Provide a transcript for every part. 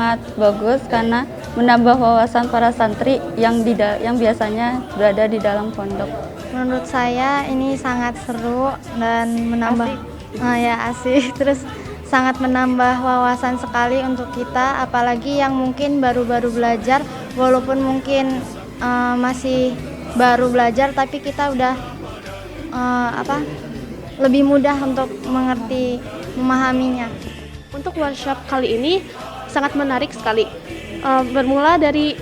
sangat bagus karena menambah wawasan para santri yang biasanya berada di dalam pondok. Menurut saya ini sangat seru dan menambah asik. Terus sangat menambah wawasan sekali untuk kita, apalagi yang mungkin baru-baru belajar, walaupun mungkin masih baru belajar, tapi kita udah lebih mudah untuk mengerti, memahaminya. Untuk workshop kali ini sangat menarik sekali. Bermula dari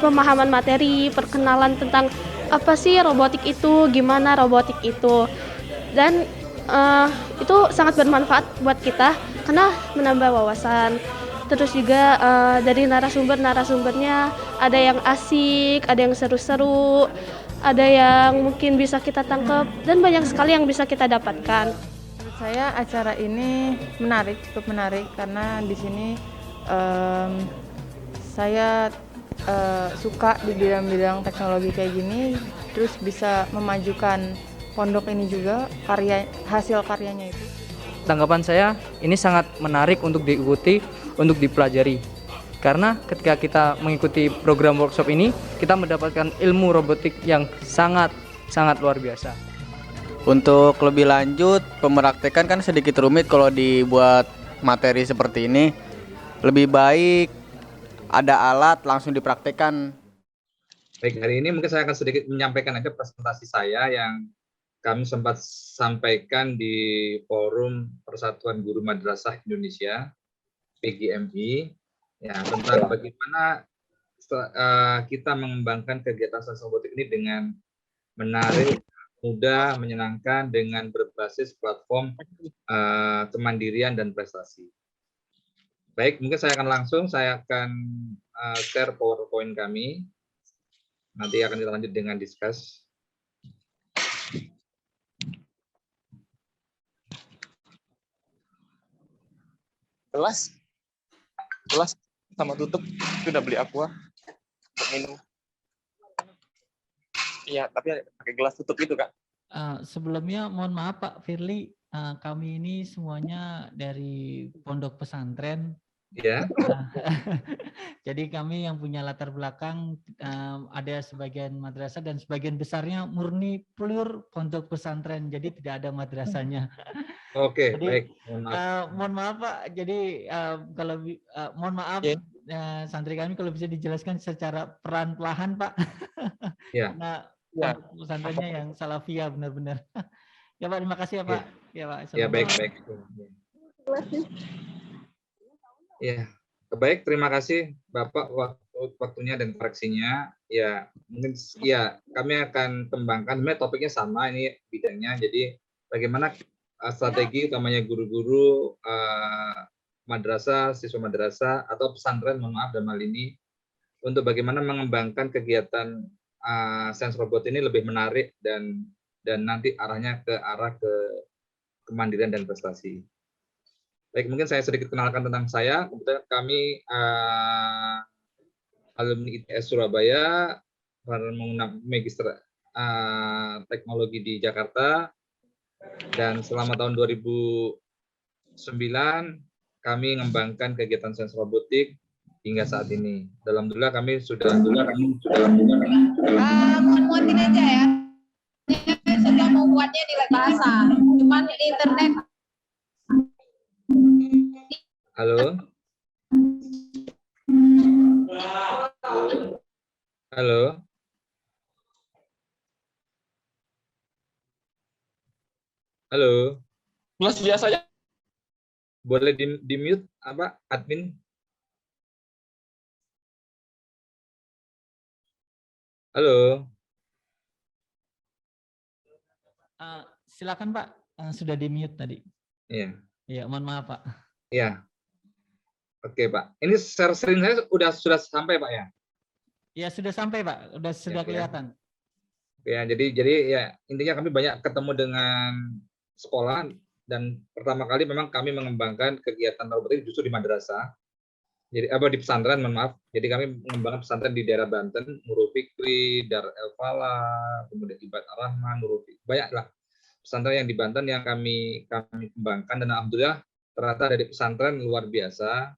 pemahaman materi, perkenalan tentang apa sih robotik itu, gimana robotik itu, dan itu sangat bermanfaat buat kita karena menambah wawasan. Terus juga dari narasumbernya ada yang asik, ada yang seru-seru, ada yang mungkin bisa kita tangkap, dan banyak sekali yang bisa kita dapatkan. Menurut saya acara ini menarik, cukup menarik karena di sini saya suka di bidang-bidang teknologi kayak gini, terus bisa memajukan pondok ini juga, hasil karyanya itu. Tanggapan saya ini sangat menarik untuk diikuti, untuk dipelajari. Karena ketika kita mengikuti program workshop ini, kita mendapatkan ilmu robotik yang sangat luar biasa. Untuk lebih lanjut, pemraktekan kan sedikit rumit kalau dibuat materi seperti ini. Lebih baik ada alat langsung dipraktekkan. Baik, hari ini mungkin saya akan sedikit menyampaikan aja presentasi saya yang kami sempat sampaikan di Forum Persatuan Guru Madrasah Indonesia, PGMI, ya, tentang bagaimana kita mengembangkan kegiatan sains robotik ini dengan menarik, mudah, menyenangkan, dengan berbasis platform kemandirian dan prestasi. Baik, mungkin saya akan share PowerPoint kami. Nanti akan kita lanjut dengan discuss. Gelas sama tutup itu udah beli aqua untuk minum. Iya, tapi pakai gelas tutup itu, Kak. Sebelumnya mohon maaf Pak Firly, kami ini semuanya dari pondok pesantren. Ya. Jadi kami yang punya latar belakang ada sebagian madrasah dan sebagian besarnya murni pure pondok pesantren. Jadi tidak ada madrasahnya. Oke, jadi, baik. Mohon maaf Pak. Jadi kalau mohon maaf santri kami kalau bisa dijelaskan secara pelan-pelan Pak. Ya. Karena pesantrennya yang salafiyah benar-benar. Ya Pak, terima kasih ya Pak. Ya Pak. Ya, baik. Ya, baik, terima kasih Bapak waktunya dan koreksinya. Ya, mungkin kami akan kembangkan. Sebenarnya topiknya sama, ini bidangnya. Jadi bagaimana strategi utamanya guru-guru madrasah, siswa madrasah atau pesantren, mohon maaf dalam hal ini, untuk bagaimana mengembangkan kegiatan sains robot ini lebih menarik dan nanti arahnya ke arah kemandirian dan prestasi. Baik, mungkin saya sedikit kenalkan tentang saya. Kebetulan kami alumni ITS Surabaya, menggunakan magister teknologi di Jakarta, dan selama tahun 2009 kami mengembangkan kegiatan sains robotik hingga saat ini. Alhamdulillah kami sudah muat-muatin aja ya. Sudah membuatnya di bahasa, cuman di internet. Halo. Halo. Halo. Gelas biasanya. Boleh di mute apa admin? Halo. Silakan Pak, sudah di mute tadi. Iya. Iya, mohon maaf Pak. Iya. Oke Pak. Ini share screen saya sudah sampai Pak ya? Ya sudah sampai Pak, sudah kelihatan. Ya, jadi ya intinya kami banyak ketemu dengan sekolah, dan pertama kali memang kami mengembangkan kegiatan robotik justru di madrasah. Jadi di pesantren, mohon maaf. Jadi kami mengembangkan pesantren di daerah Banten, Nurul Fikri, Dar El Falah, kemudian Ibad Ar-Rahman, Nurul Fikri, banyaklah pesantren yang di Banten yang kami kembangkan, dan alhamdulillah ternyata dari pesantren luar biasa.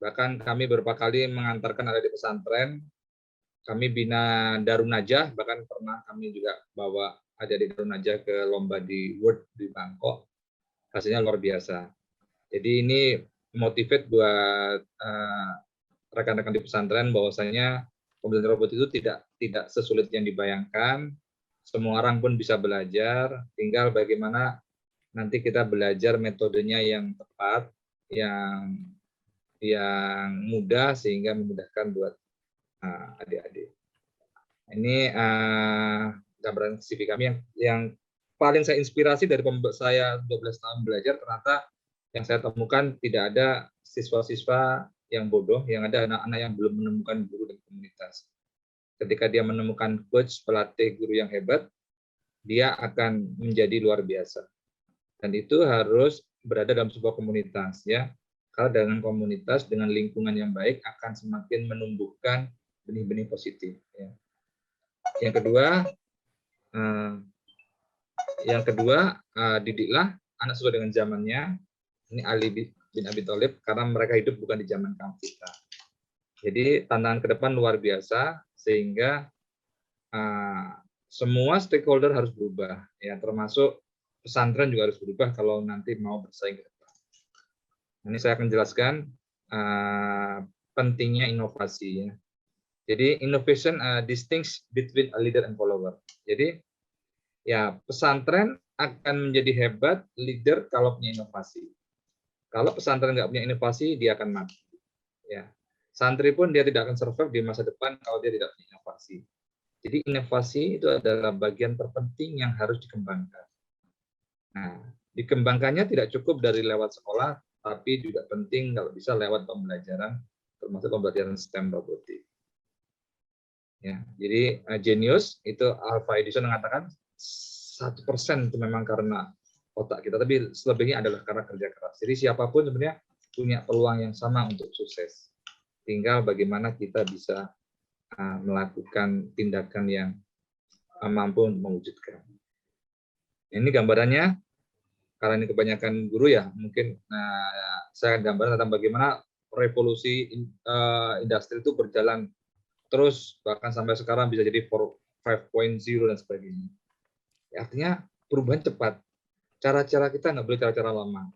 Bahkan kami beberapa kali mengantarkan ada di pesantren. Kami bina Darun Najah, bahkan pernah kami juga bawa adik-adik Darun Najah ke lomba di World di Bangkok. Hasilnya luar biasa. Jadi ini motivate buat rekan-rekan di pesantren bahwasanya pembelajaran robot itu tidak sesulit yang dibayangkan. Semua orang pun bisa belajar, tinggal bagaimana nanti kita belajar metodenya yang tepat, yang mudah sehingga memudahkan buat adik-adik. Ini gambaran CV kami yang paling saya inspirasi dari saya 12 tahun belajar. Ternyata yang saya temukan tidak ada siswa-siswa yang bodoh, yang ada anak-anak yang belum menemukan guru dan komunitas. Ketika dia menemukan coach, pelatih, guru yang hebat, dia akan menjadi luar biasa. Dan itu harus berada dalam sebuah komunitas, ya. Karena dengan komunitas, dengan lingkungan yang baik akan semakin menumbuhkan benih-benih positif. Ya. Yang kedua, didiklah anak sesuai dengan zamannya. Ini Ali bin Abi Thalib, karena mereka hidup bukan di zaman kita. Jadi tantangan ke depan luar biasa, sehingga semua stakeholder harus berubah, ya, termasuk pesantren juga harus berubah kalau nanti mau bersaing ke depan. Ini saya akan jelaskan pentingnya inovasi. Ya. Jadi innovation distinguish between a leader and follower. Jadi ya pesantren akan menjadi hebat leader kalau punya inovasi. Kalau pesantren nggak punya inovasi, dia akan mati. Ya. Santri pun dia tidak akan survive di masa depan kalau dia tidak punya inovasi. Jadi inovasi itu adalah bagian terpenting yang harus dikembangkan. Nah, dikembangkannya tidak cukup dari lewat sekolah, tapi juga penting kalau bisa lewat pembelajaran, termasuk pembelajaran STEM robotik. Ya, jadi genius itu Alpha Edison mengatakan 1% itu memang karena otak kita, tapi selebihnya adalah karena kerja keras. Jadi siapapun sebenarnya punya peluang yang sama untuk sukses. Tinggal bagaimana kita bisa melakukan tindakan yang mampu untuk mewujudkan. Ini gambarannya, karena ini kebanyakan guru ya, mungkin saya gambar tentang bagaimana revolusi industri itu berjalan terus, bahkan sampai sekarang bisa jadi 5.0 dan sebagainya. Ya, artinya perubahan cepat. Cara-cara kita nggak boleh cara-cara lama.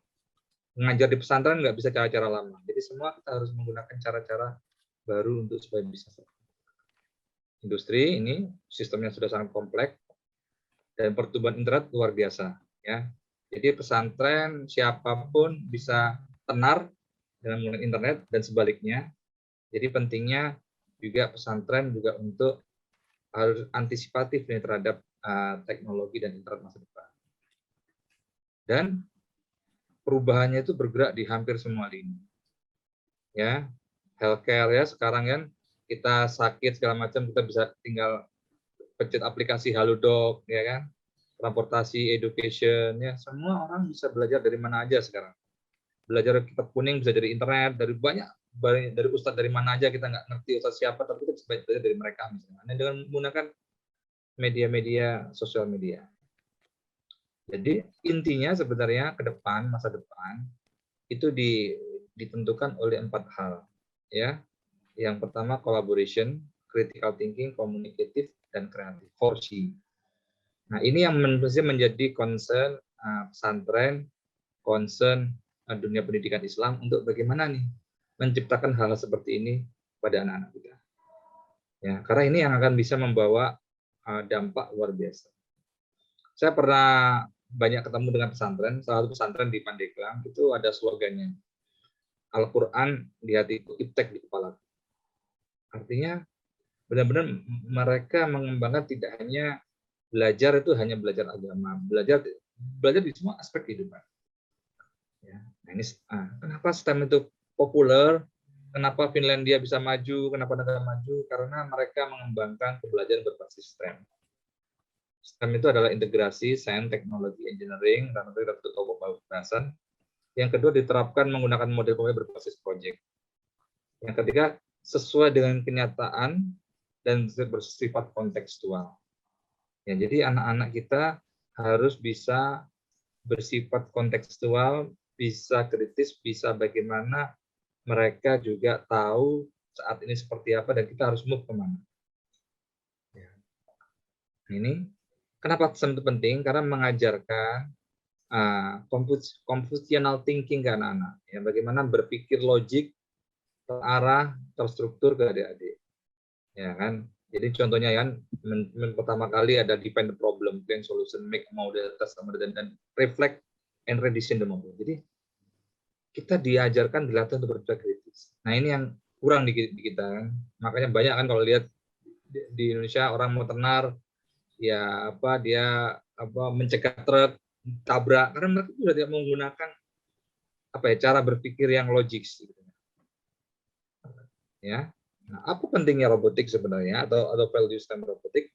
Mengajar di pesantren nggak bisa cara-cara lama. Jadi semua kita harus menggunakan cara-cara baru untuk supaya bisa. Industri ini sistemnya sudah sangat kompleks dan pertumbuhan internet luar biasa. Ya. Jadi pesantren siapapun bisa tenar dengan menggunakan internet dan sebaliknya. Jadi pentingnya juga pesantren juga untuk harus antisipatif nih terhadap teknologi dan internet masa depan. Dan perubahannya itu bergerak di hampir semua lini. Ya, healthcare ya sekarang kan kita sakit segala macam kita bisa tinggal pencet aplikasi Halodoc ya kan. Transportasi, education ya semua orang bisa belajar dari mana aja sekarang. Belajar kitab kuning bisa dari internet, dari banyak dari ustadz dari mana aja kita nggak ngerti ustadz siapa tapi kita bisa belajar dari mereka misalnya dengan menggunakan media-media sosial media. Jadi intinya sebenarnya ke depan masa depan itu ditentukan oleh 4 hal ya. Yang pertama collaboration, critical thinking, communicative dan kreatif. 4C. Nah, ini yang menjadi concern pesantren, concern dunia pendidikan Islam untuk bagaimana nih menciptakan hal seperti ini pada anak-anak kita. Ya, karena ini yang akan bisa membawa dampak luar biasa. Saya pernah banyak ketemu dengan pesantren, salah satu pesantren di Pandeglang itu ada slogannya, Al-Quran di hatiku, iptek di kepala. Artinya benar-benar mereka mengembangkan tidak hanya belajar itu hanya belajar agama, belajar di semua aspek kehidupan. Ya, nah ini kenapa STEM itu populer? Kenapa Finlandia bisa maju? Kenapa negara maju? Karena mereka mengembangkan pembelajaran berbasis STEM. STEM itu adalah integrasi sains, teknologi, engineering, dan kebahasan. Yang kedua diterapkan menggunakan model pembelajaran berbasis proyek. Yang ketiga sesuai dengan kenyataan dan bersifat kontekstual. Ya, jadi anak-anak kita harus bisa bersifat kontekstual, bisa kritis, bisa bagaimana mereka juga tahu saat ini seperti apa dan kita harus move kemana. Ya. Ini kenapa STEM itu penting? Karena mengajarkan computational thinking ke anak-anak. Ya, bagaimana berpikir logik, terarah, terstruktur ke adik-adik. Ya kan? Jadi contohnya kan, pertama kali ada define the problem, plan solution, make a model, test dan reflect and redesign the model. Jadi kita diajarkan, dilatih untuk berpikir kritis. Nah ini yang kurang di kita kan. Makanya banyak kan kalau lihat di Indonesia orang mau tenar, ya apa dia mencegah truk, tabrak, karena mereka sudah tidak menggunakan cara berpikir yang logis. Gitu. Ya. Nah, apa pentingnya robotik sebenarnya atau value STEM robotik?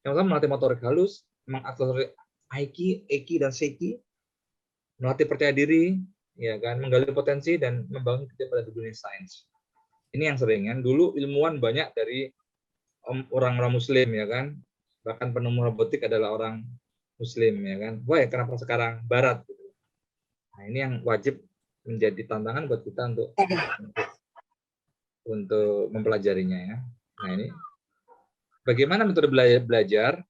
Yang pertama melatih motorik halus, mengakselerasi Eki dan Seki, melatih percaya diri, ya kan, menggali potensi dan membangun kita pada dunia sains. Ini yang sering kan. Dulu ilmuwan banyak dari orang-orang Muslim ya kan. Bahkan penemu robotik adalah orang Muslim ya kan. Wah, ya kenapa sekarang Barat? Gitu. Nah ini yang wajib menjadi tantangan buat kita untuk mempelajarinya ya. Nah ini bagaimana metode belajar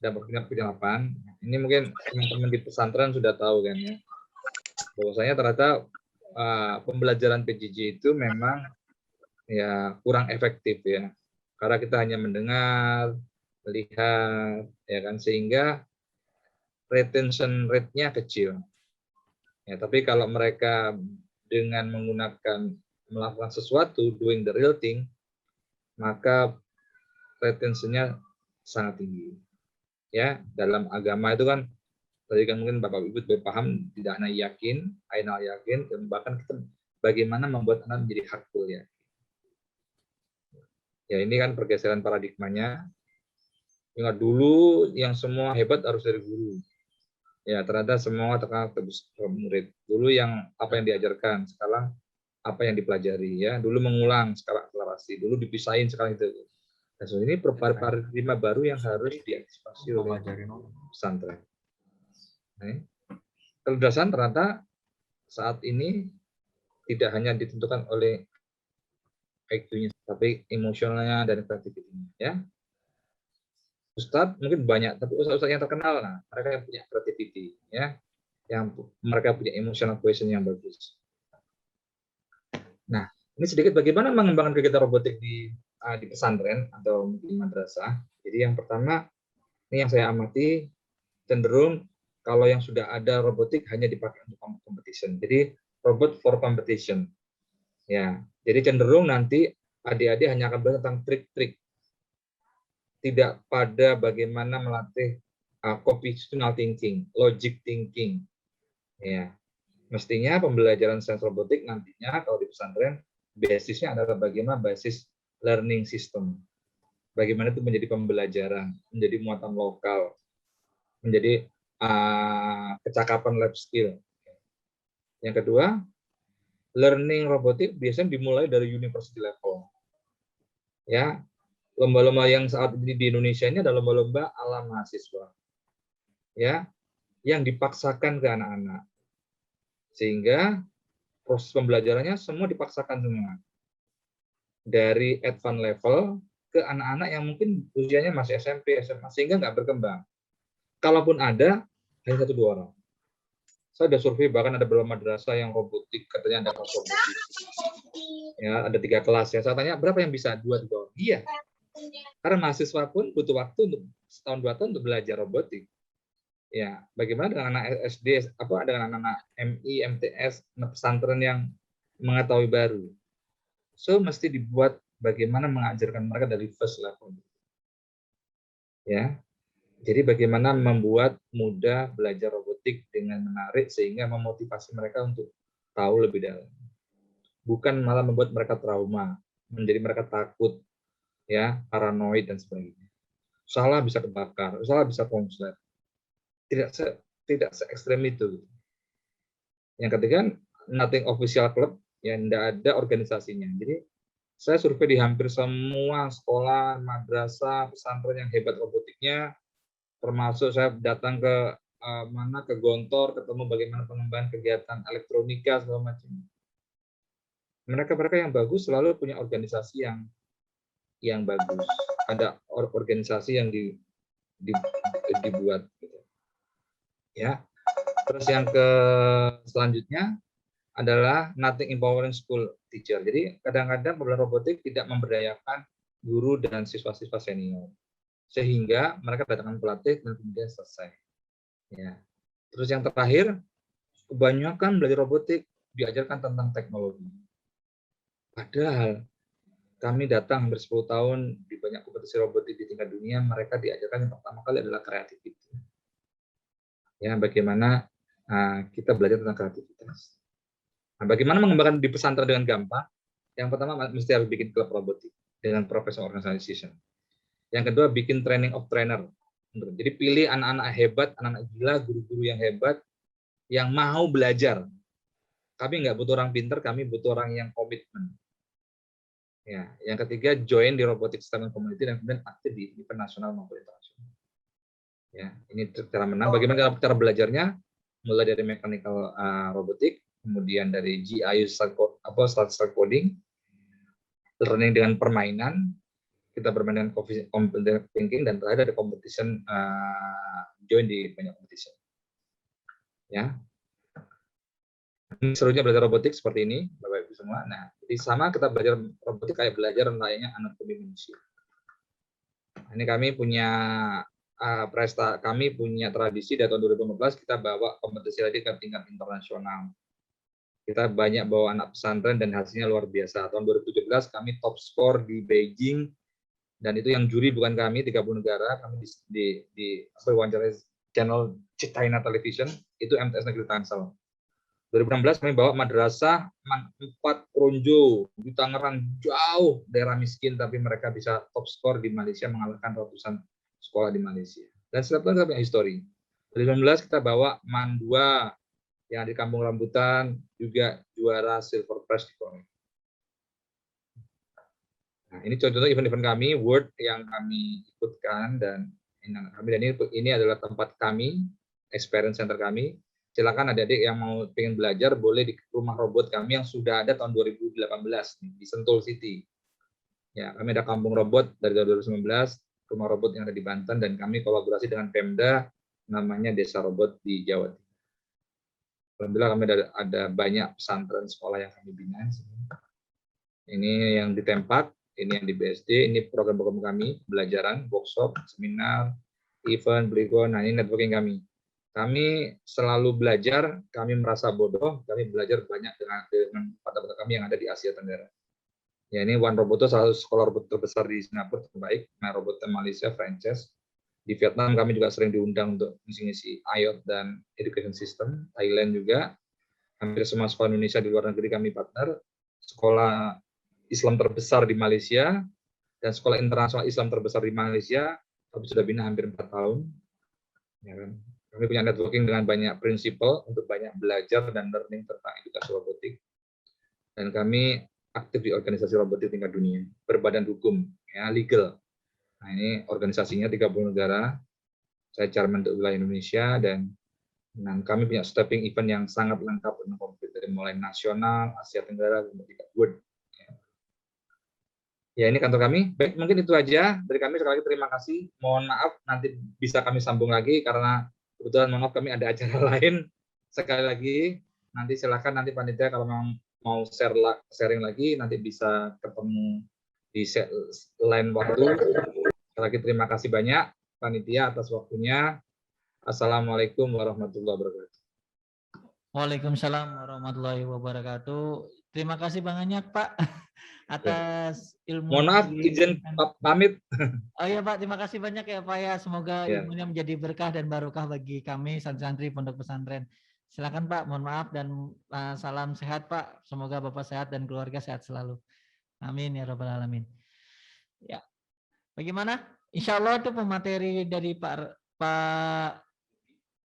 dan penerapan. Ini mungkin teman-teman di pesantren sudah tahu kan ya. Bahwasanya ternyata pembelajaran PJJ itu memang ya kurang efektif ya. Karena kita hanya mendengar, melihat ya kan, sehingga retention rate-nya kecil. Ya, tapi kalau mereka dengan melakukan sesuatu, doing the real thing, maka retention-nya sangat tinggi. Ya, dalam agama itu kan tadi kan mungkin Bapak Ibu berpaham, tidak hanya yakin, ainal yakin, dan bahkan kita bagaimana membuat anak menjadi hakul ya. Ya ini kan pergeseran paradigmanya. Ingat dulu yang semua hebat harus dari guru. Ya ternyata semua terkena ke murid. Dulu yang apa yang diajarkan, sekarang apa yang dipelajari ya. Dulu mengulang, sekarang akselerasi. Dulu dipisahin, sekarang itu. Nah, so ini paradigma baru yang harus diantisipasi oleh pesantren. Nah, kecerdasan ternyata saat ini tidak hanya ditentukan oleh IQ-nya, tapi emosionalnya dan kreativitasnya. Ya, Ustadz mungkin banyak, tapi ustadz yang terkenal, nah, mereka yang punya creativity, ya, yang mereka punya emotional quotient yang bagus. Nah, ini sedikit bagaimana mengembangkan kegiatan robotik di pesantren atau di madrasah. Jadi yang pertama, ini yang saya amati cenderung kalau yang sudah ada robotik hanya dipakai untuk competition. Jadi robot for competition. Ya, jadi cenderung nanti adik-adik hanya akan belajar tentang trik-trik, tidak pada bagaimana melatih computational thinking, logic thinking. Ya, mestinya pembelajaran sains robotik nantinya kalau di pesantren basisnya adalah bagaimana basis learning system. Bagaimana itu menjadi pembelajaran, menjadi muatan lokal, menjadi kecakapan lab skill. Yang kedua, learning robotik biasanya dimulai dari university level. Ya, lomba-lomba yang saat ini di Indonesia ini adalah lomba-lomba ala mahasiswa. Ya, yang dipaksakan ke anak-anak. Sehingga proses pembelajarannya semua dipaksakan semua. Dari advance level ke anak-anak yang mungkin usianya masih SMP, SMA, sehingga nggak berkembang. Kalaupun ada, hanya 1-2 orang. Saya ada survei, bahkan ada beberapa madrasah yang robotik, katanya ada kelas robotik. Ya, ada 3 kelas. Ya. Saya tanya, berapa yang bisa? 2-3 orang? Iya. Karena mahasiswa pun butuh waktu untuk setahun 2 tahun untuk belajar robotik. Ya, bagaimana dengan anak SD, dengan anak-anak MI, MTS, pesantren yang mengetahui baru. So, mesti dibuat bagaimana mengajarkan mereka dari first level. Ya. Jadi bagaimana membuat mudah belajar robotik dengan menarik sehingga memotivasi mereka untuk tahu lebih dalam. Bukan malah membuat mereka trauma, menjadi mereka takut, ya, paranoid dan sebagainya. Salah bisa kebakar, salah bisa konslet. Tidak se-ekstrem itu. Yang ketiga, nothing official club, yang tidak ada organisasinya. Jadi saya survei di hampir semua sekolah, madrasah, pesantren yang hebat robotiknya, termasuk saya datang ke ke Gontor, ketemu bagaimana pengembangan kegiatan elektronika segala macam. mereka yang bagus selalu punya organisasi yang bagus. Ada organisasi yang dibuat. Gitu. Ya. Terus yang selanjutnya adalah nothing empowering school teacher. Jadi kadang-kadang pembelajaran robotik tidak memberdayakan guru dan siswa-siswa senior, sehingga mereka datangkan pelatih dan kemudian selesai. Ya. Terus yang terakhir, kebanyakan belajar robotik diajarkan tentang teknologi. Padahal kami datang hampir 10 tahun di banyak kompetisi robotik di tingkat dunia, mereka diajarkan yang pertama kali adalah kreativitas. Ya, bagaimana kita belajar tentang kreativitas. Nah, bagaimana mengembangkan di pesantren dengan gampang? Yang pertama mesti harus bikin klub robotik dengan professional organization. Yang kedua bikin training of trainer. Jadi pilih anak-anak hebat, anak-anak gila, guru-guru yang hebat, yang mau belajar. Kami nggak butuh orang pinter, kami butuh orang yang komitmen. Ya, yang ketiga join di robotic STEM community dan kemudian aktif di event nasional maupun internasional. Ya, ini cara menang. Bagaimana cara belajarnya? Mulai dari mechanical robotik, kemudian dari GIU start coding, learning dengan permainan, kita bermain dengan competitive thinking, dan terakhir ada competition, join di banyak competition. Ya, ini serunya belajar robotik seperti ini, Bapak Ibu semua. Nah, jadi sama kita belajar robotik kayak belajar layaknya anatomi manusia. Ini kami punya kami punya tradisi dari tahun 2015 kita bawa kompetisi lagi ke tingkat internasional. Kita banyak bawa anak pesantren dan hasilnya luar biasa. Tahun 2017 kami top score di Beijing, dan itu yang juri bukan kami, 30 negara. Kami di wawancara channel China Television, itu MTS Negeri Tangsel. 2016 kami bawa madrasah 4 Kronjo di Tangerang, jauh daerah miskin, tapi mereka bisa top score di Malaysia, mengalahkan ratusan sekolah di Malaysia. Dan setiap tahun kita punya histori. 2019 kita bawa MAN 2 yang di Kampung Rambutan, juga juara Silver Press di Korea. Nah, ini contoh event-event kami, World yang kami ikutkan, dan ini adalah tempat kami, experience center kami. Silakan adik-adik yang mau pengen belajar boleh di rumah robot kami yang sudah ada tahun 2018 di Sentul City. Ya, kami ada kampung robot dari tahun 2019, rumah robot yang ada di Banten, dan kami kolaborasi dengan Pemda namanya Desa Robot di Jawa Timur. Alhamdulillah kami ada banyak pesantren sekolah yang kami bina. Ini yang di Tempat, ini yang di BSD, ini program-program kami, belajaran, workshop, seminar, event, Bligon. Nah, ini networking kami. Kami selalu belajar, kami merasa bodoh, kami belajar banyak dengan partner kami yang ada di Asia Tenggara. Ya, ini One Roboto salah satu sekolah robot terbesar di Singapura terbaik, nah Roboto Malaysia franchise. Di Vietnam kami juga sering diundang untuk ngisi-ngisi IOT dan education system. Thailand juga. Hampir semua sekolah Indonesia di luar negeri kami partner. Sekolah Islam terbesar di Malaysia dan sekolah internasional Islam terbesar di Malaysia, kami sudah bina hampir 4 tahun. Ya kan? Kami punya networking dengan banyak prinsipal untuk banyak belajar dan learning tentang edukasi robotik. Dan kami aktif di organisasi robotik tingkat dunia, berbadan hukum, ya, legal. Nah, ini organisasinya 30 negara. Saya chairman untuk wilayah Indonesia, dan kami punya stepping event yang sangat lengkap dengan komplit dari mulai nasional, Asia Tenggara, kemudian World. Ya, ini kantor kami. Baik, mungkin itu aja dari kami. Sekali lagi terima kasih. Mohon maaf, nanti bisa kami sambung lagi karena kebetulan mohon maaf kami ada acara lain. Sekali lagi, nanti silakan nanti panitia kalau mau sharing lagi, nanti bisa ketemu di lain waktu. Sekali lagi terima kasih banyak panitia atas waktunya. Assalamualaikum warahmatullahi wabarakatuh. Waalaikumsalam warahmatullahi wabarakatuh. Terima kasih banyak Pak atas ilmu. Mohon maaf, izin pamit. Oh iya Pak, terima kasih banyak ya Pak ya. Semoga ilmunya menjadi berkah dan barokah bagi kami santri-santri pondok pesantren. Silakan Pak, mohon maaf dan salam sehat Pak. Semoga Bapak sehat dan keluarga sehat selalu. Amin ya rabbal alamin. Ya, bagaimana? Insya Allah itu pemateri dari Pak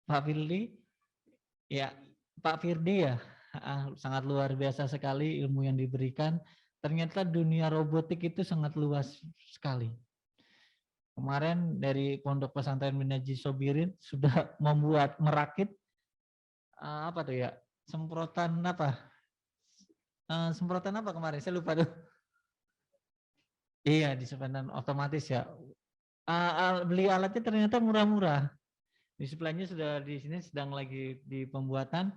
Firdi. Ya, Pak Firdi ya. Sangat luar biasa sekali ilmu yang diberikan. Ternyata dunia robotik itu sangat luas sekali. Kemarin dari Pondok Pesantren Minaji Sobirin sudah merakit apa tuh ya, semprotan apa semprotan apa kemarin? Saya lupa tuh. Iya, disinfektan otomatis ya. Beli alatnya ternyata murah-murah. Display-nya sudah di sini sedang lagi di pembuatan.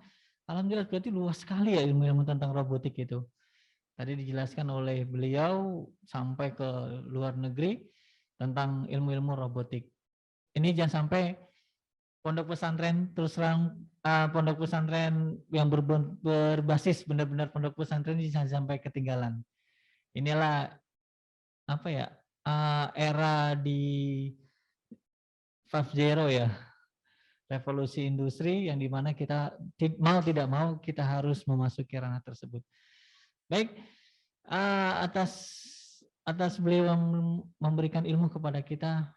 Alhamdulillah berarti luas sekali ya ilmu-ilmu tentang robotik itu. Tadi dijelaskan oleh beliau sampai ke luar negeri tentang ilmu-ilmu robotik. Ini jangan sampai pondok pesantren terus terang pondok pesantren yang berbasis benar-benar pondok pesantren ini jangan sampai ketinggalan. Inilah apa ya era di 5.0 ya, revolusi industri yang dimana kita mau tidak mau kita harus memasuki ranah tersebut. Baik, atas beliau memberikan ilmu kepada kita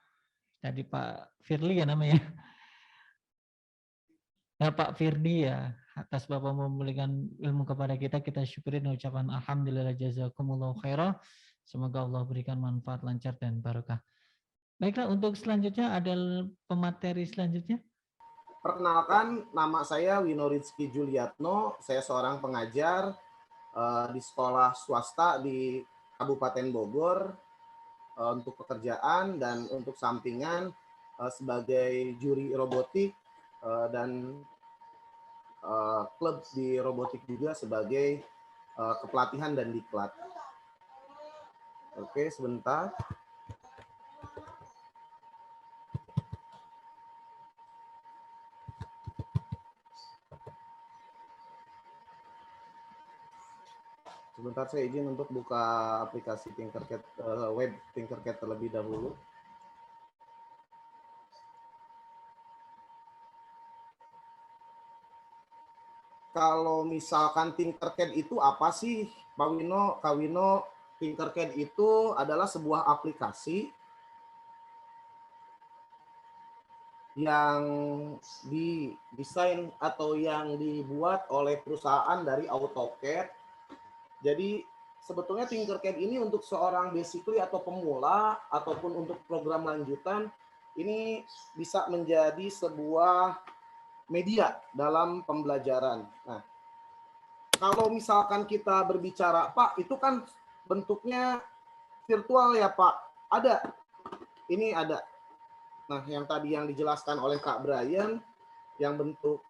tadi Pak Firly ya namanya, ya Pak Firdi ya, atas Bapak memberikan ilmu kepada kita syukurin ucapan alhamdulillah jazakumullah khairah. Semoga Allah berikan manfaat lancar dan barokah. Baiklah, untuk selanjutnya ada pemateri selanjutnya. Perkenalkan, nama saya Wino Rizky Juliatno. Saya seorang pengajar di sekolah swasta di Kabupaten Bogor untuk pekerjaan dan untuk sampingan sebagai juri robotik dan klub di robotik juga sebagai kepelatihan dan diklat. Oke, sebentar. Sebentar, saya izin untuk buka aplikasi Tinkercad, web Tinkercad terlebih dahulu. Kalau misalkan Tinkercad itu apa sih, Pak Wino, Kak Wino? Tinkercad itu adalah sebuah aplikasi yang didesain atau yang dibuat oleh perusahaan dari AutoCAD. Jadi sebetulnya Tinkercad ini untuk seorang basically atau pemula ataupun untuk program lanjutan ini bisa menjadi sebuah media dalam pembelajaran. Nah, kalau misalkan kita berbicara, Pak, itu kan bentuknya virtual ya, Pak? Ada. Ini ada. Nah, yang tadi yang dijelaskan oleh Kak Brian, yang bentuk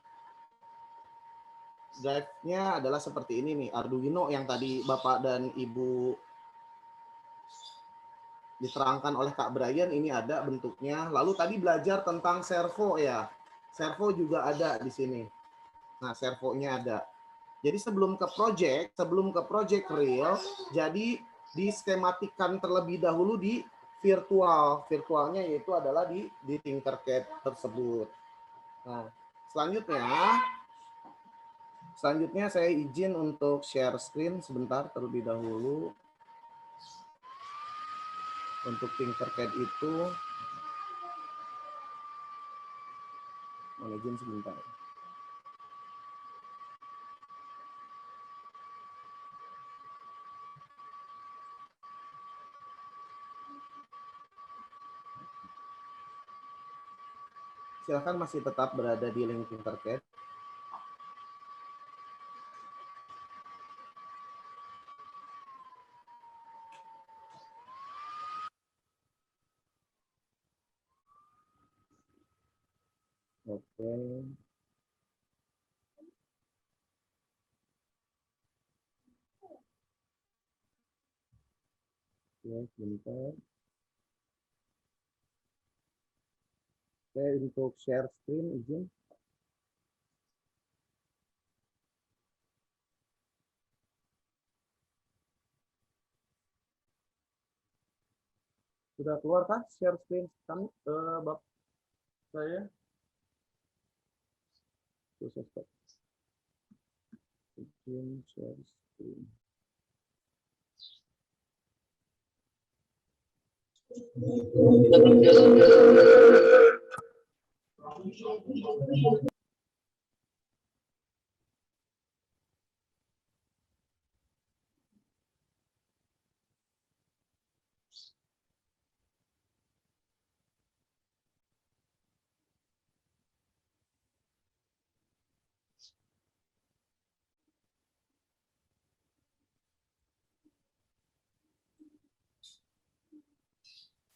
drive-nya adalah seperti ini nih, Arduino yang tadi Bapak dan Ibu diterangkan oleh Kak Brian, ini ada bentuknya. Lalu tadi belajar tentang servo ya. Servo juga ada di sini. Nah, servonya ada. Jadi sebelum ke project real, jadi diskematikan terlebih dahulu di virtual. Virtualnya yaitu adalah di Tinkercad tersebut. Nah, selanjutnya saya izin untuk share screen sebentar terlebih dahulu. Untuk Tinkercad itu, mohon izin sebentar. Silakan masih tetap berada di link Tinkercad. Oke. Ya, sebentar. Oke, untuk share screen izin. Sudah keluar kah share screen kami, Bapak saya? Stop. Izin share screen.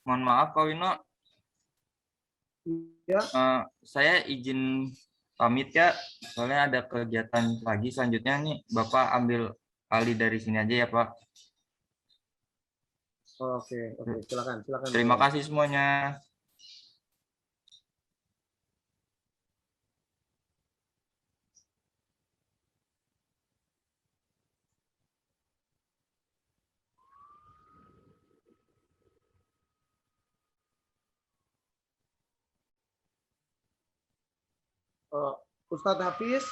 Mohon maaf Pak Wino, Ya. Saya izin pamit ya, soalnya ada kegiatan lagi selanjutnya nih. Bapak ambil alih dari sini aja ya Pak. Oke, silakan. Terima kasih semuanya. Ustadz Hafiz.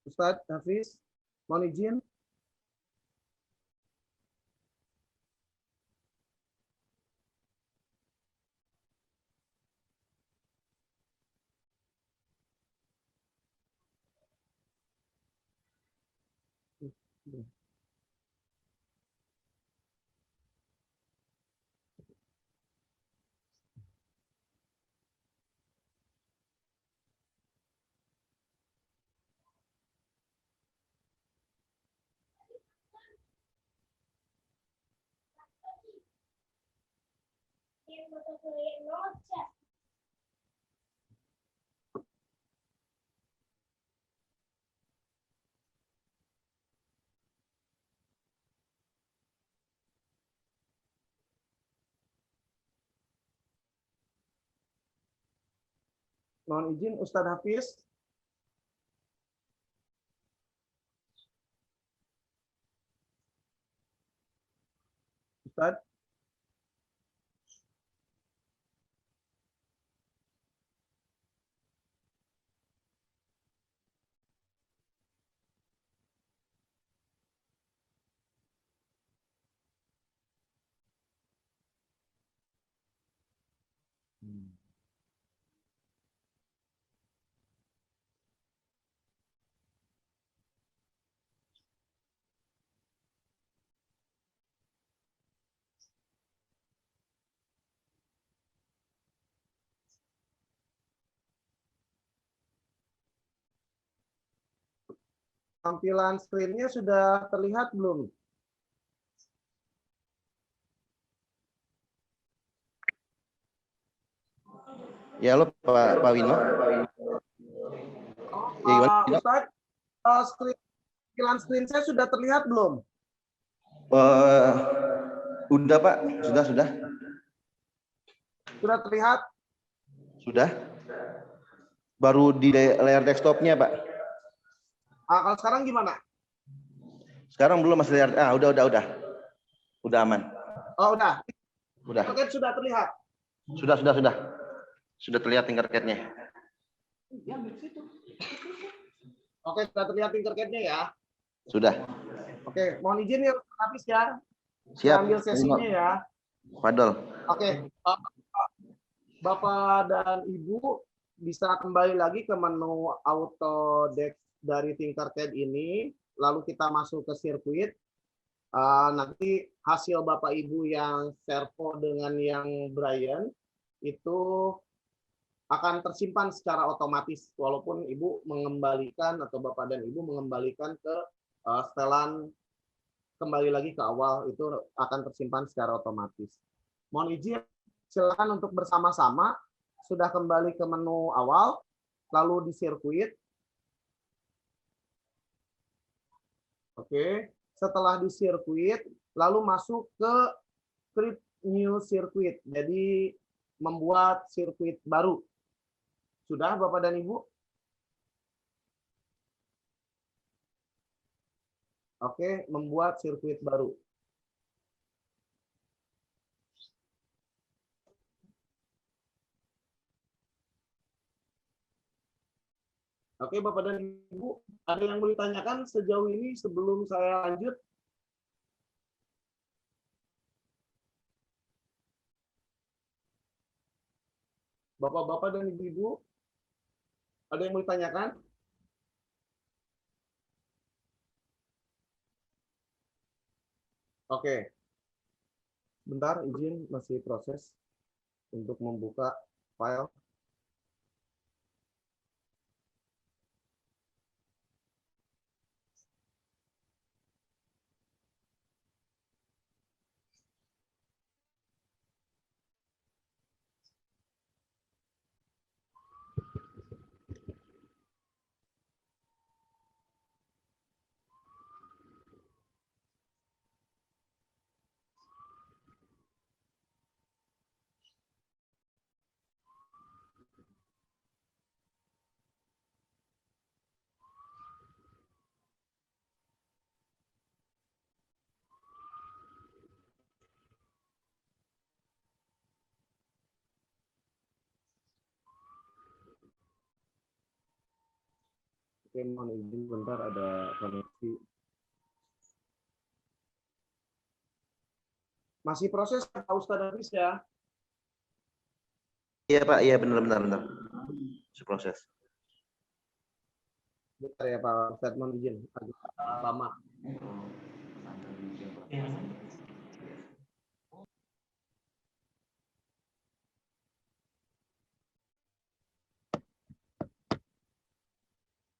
Ustadz Hafiz, mohon izin. Mohon izin Ustadz Hafiz. Ustadz. Tampilan screen-nya sudah terlihat belum? Ya, halo Pak Wino. Ustadz, tampilan screen saya sudah terlihat belum? Udah Pak, sudah. Sudah terlihat? Sudah. Baru di layar desktopnya Pak. Kalau sekarang gimana? Sekarang belum, masih layar. Udah. Udah aman. Oh, udah. Udah. Tinkercad sudah terlihat. Sudah. Sudah terlihat Tinkercad-nya. Oke, sudah terlihat Tinkercad-nya ya. Sudah. Oke, mohon izin ya habis ya. Siap. Ambil sesinya ya. Fadol. Oke. Bapak dan Ibu bisa kembali lagi ke menu Autodesk dari Tinkercad ini, lalu kita masuk ke sirkuit. Nanti hasil Bapak Ibu yang servo dengan yang Brian itu akan tersimpan secara otomatis walaupun Ibu mengembalikan atau Bapak dan Ibu mengembalikan ke setelan kembali lagi ke awal, itu akan tersimpan secara otomatis. Mohon izin, silakan untuk bersama-sama sudah kembali ke menu awal, lalu di sirkuit. Oke, setelah di sirkuit, lalu masuk ke create new circuit. Jadi membuat sirkuit baru. Sudah Bapak dan Ibu? Oke, membuat sirkuit baru. Oke, Bapak dan Ibu, ada yang mau ditanyakan sejauh ini sebelum saya lanjut? Bapak-bapak dan ibu-ibu, ada yang mau ditanyakan? Oke. Bentar, izin masih proses untuk membuka file. Oke, mohon izin bentar ada koneksi. Masih proses Pak Ustadz Hafiz ya? Iya Pak, iya benar. Masih proses. Bentar ya Pak Ustadz, mohon izin agak lama.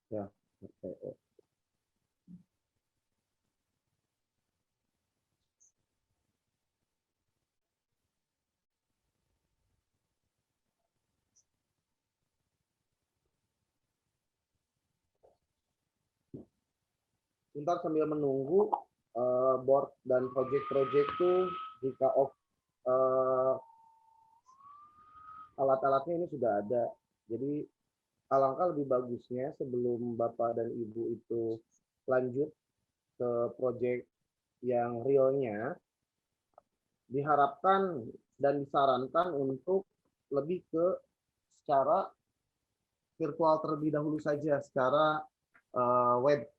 Ya, oke. Bentar sambil menunggu board dan project-project itu jika off alat-alatnya ini sudah ada. Jadi alangkah lebih bagusnya sebelum Bapak dan Ibu itu lanjut ke project yang realnya, diharapkan dan disarankan untuk lebih ke secara virtual terlebih dahulu saja, secara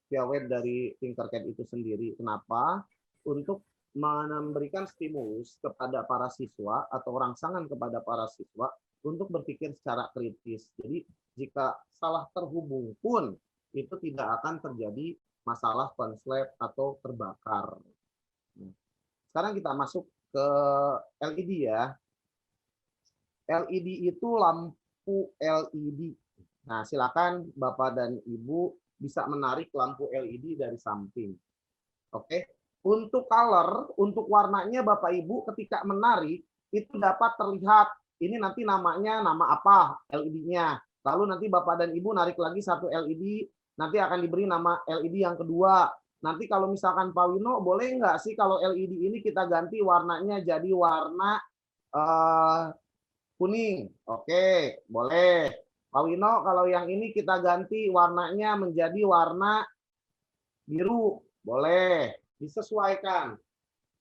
via web dari Tinkercad itu sendiri. Kenapa? Untuk memberikan stimulus kepada para siswa atau rangsangan kepada para siswa untuk berpikir secara kritis. Jadi jika salah terhubung pun itu tidak akan terjadi masalah konslet atau terbakar. Sekarang kita masuk ke LED ya. LED itu lampu LED. Nah, silakan Bapak dan Ibu bisa menarik lampu LED dari samping. Oke. Untuk color, untuk warnanya Bapak Ibu ketika menarik itu dapat terlihat. Ini nanti namanya nama apa LED-nya. Lalu nanti Bapak dan Ibu narik lagi satu LED, nanti akan diberi nama LED yang kedua. Nanti kalau misalkan Pak Wino, boleh nggak sih kalau LED ini kita ganti warnanya jadi warna kuning? Oke, boleh. Pak Wino, kalau yang ini kita ganti warnanya menjadi warna biru, boleh. Disesuaikan.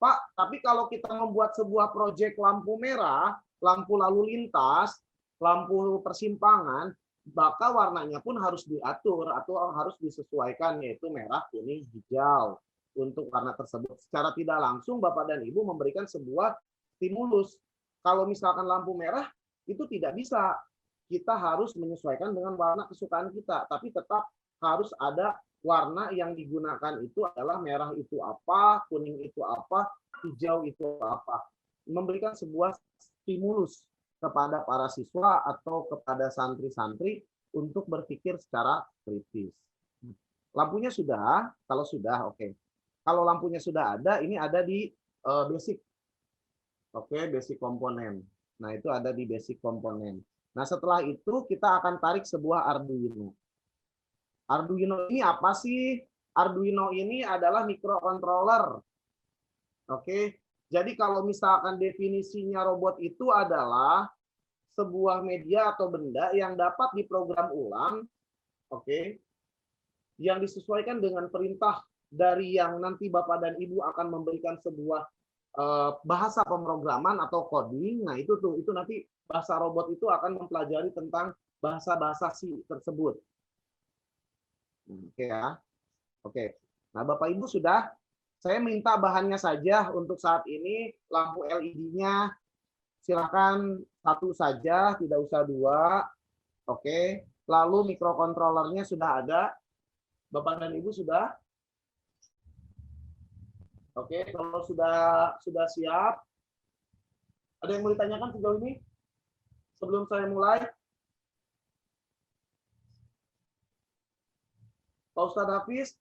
Pak, tapi kalau kita membuat sebuah proyek lampu merah, lampu lalu lintas, lampu persimpangan, maka warnanya pun harus diatur atau harus disesuaikan, yaitu merah, kuning, hijau untuk warna tersebut. Secara tidak langsung Bapak dan Ibu memberikan sebuah stimulus. Kalau misalkan lampu merah itu tidak bisa, kita harus menyesuaikan dengan warna kesukaan kita, tapi tetap harus ada warna yang digunakan itu adalah merah itu apa, kuning itu apa, hijau itu apa. Memberikan sebuah stimulus kepada para siswa atau kepada santri-santri untuk berpikir secara kritis. Lampunya sudah, kalau sudah oke. Kalau lampunya sudah ada, ini ada di basic. Oke, basic komponen. Nah, itu ada di basic komponen. Nah, setelah itu kita akan tarik sebuah Arduino. Arduino ini apa sih? Arduino ini adalah microcontroller. Oke. Jadi kalau misalkan definisinya robot itu adalah sebuah media atau benda yang dapat diprogram ulang, oke, yang disesuaikan dengan perintah dari yang nanti Bapak dan Ibu akan memberikan sebuah bahasa pemrograman atau coding. Nah, itu nanti bahasa robot itu akan mempelajari tentang bahasa-bahasa C tersebut. Oke ya. Oke. Nah, Bapak Ibu sudah, saya minta bahannya saja untuk saat ini, lampu LED-nya silakan satu saja, tidak usah dua. Oke. Lalu mikrokontrolernya sudah ada. Bapak dan Ibu sudah? Oke, kalau sudah siap, Ada yang mau ditanyakan sejauh ini? Sebelum saya mulai. Pak Ustadz Hafiz.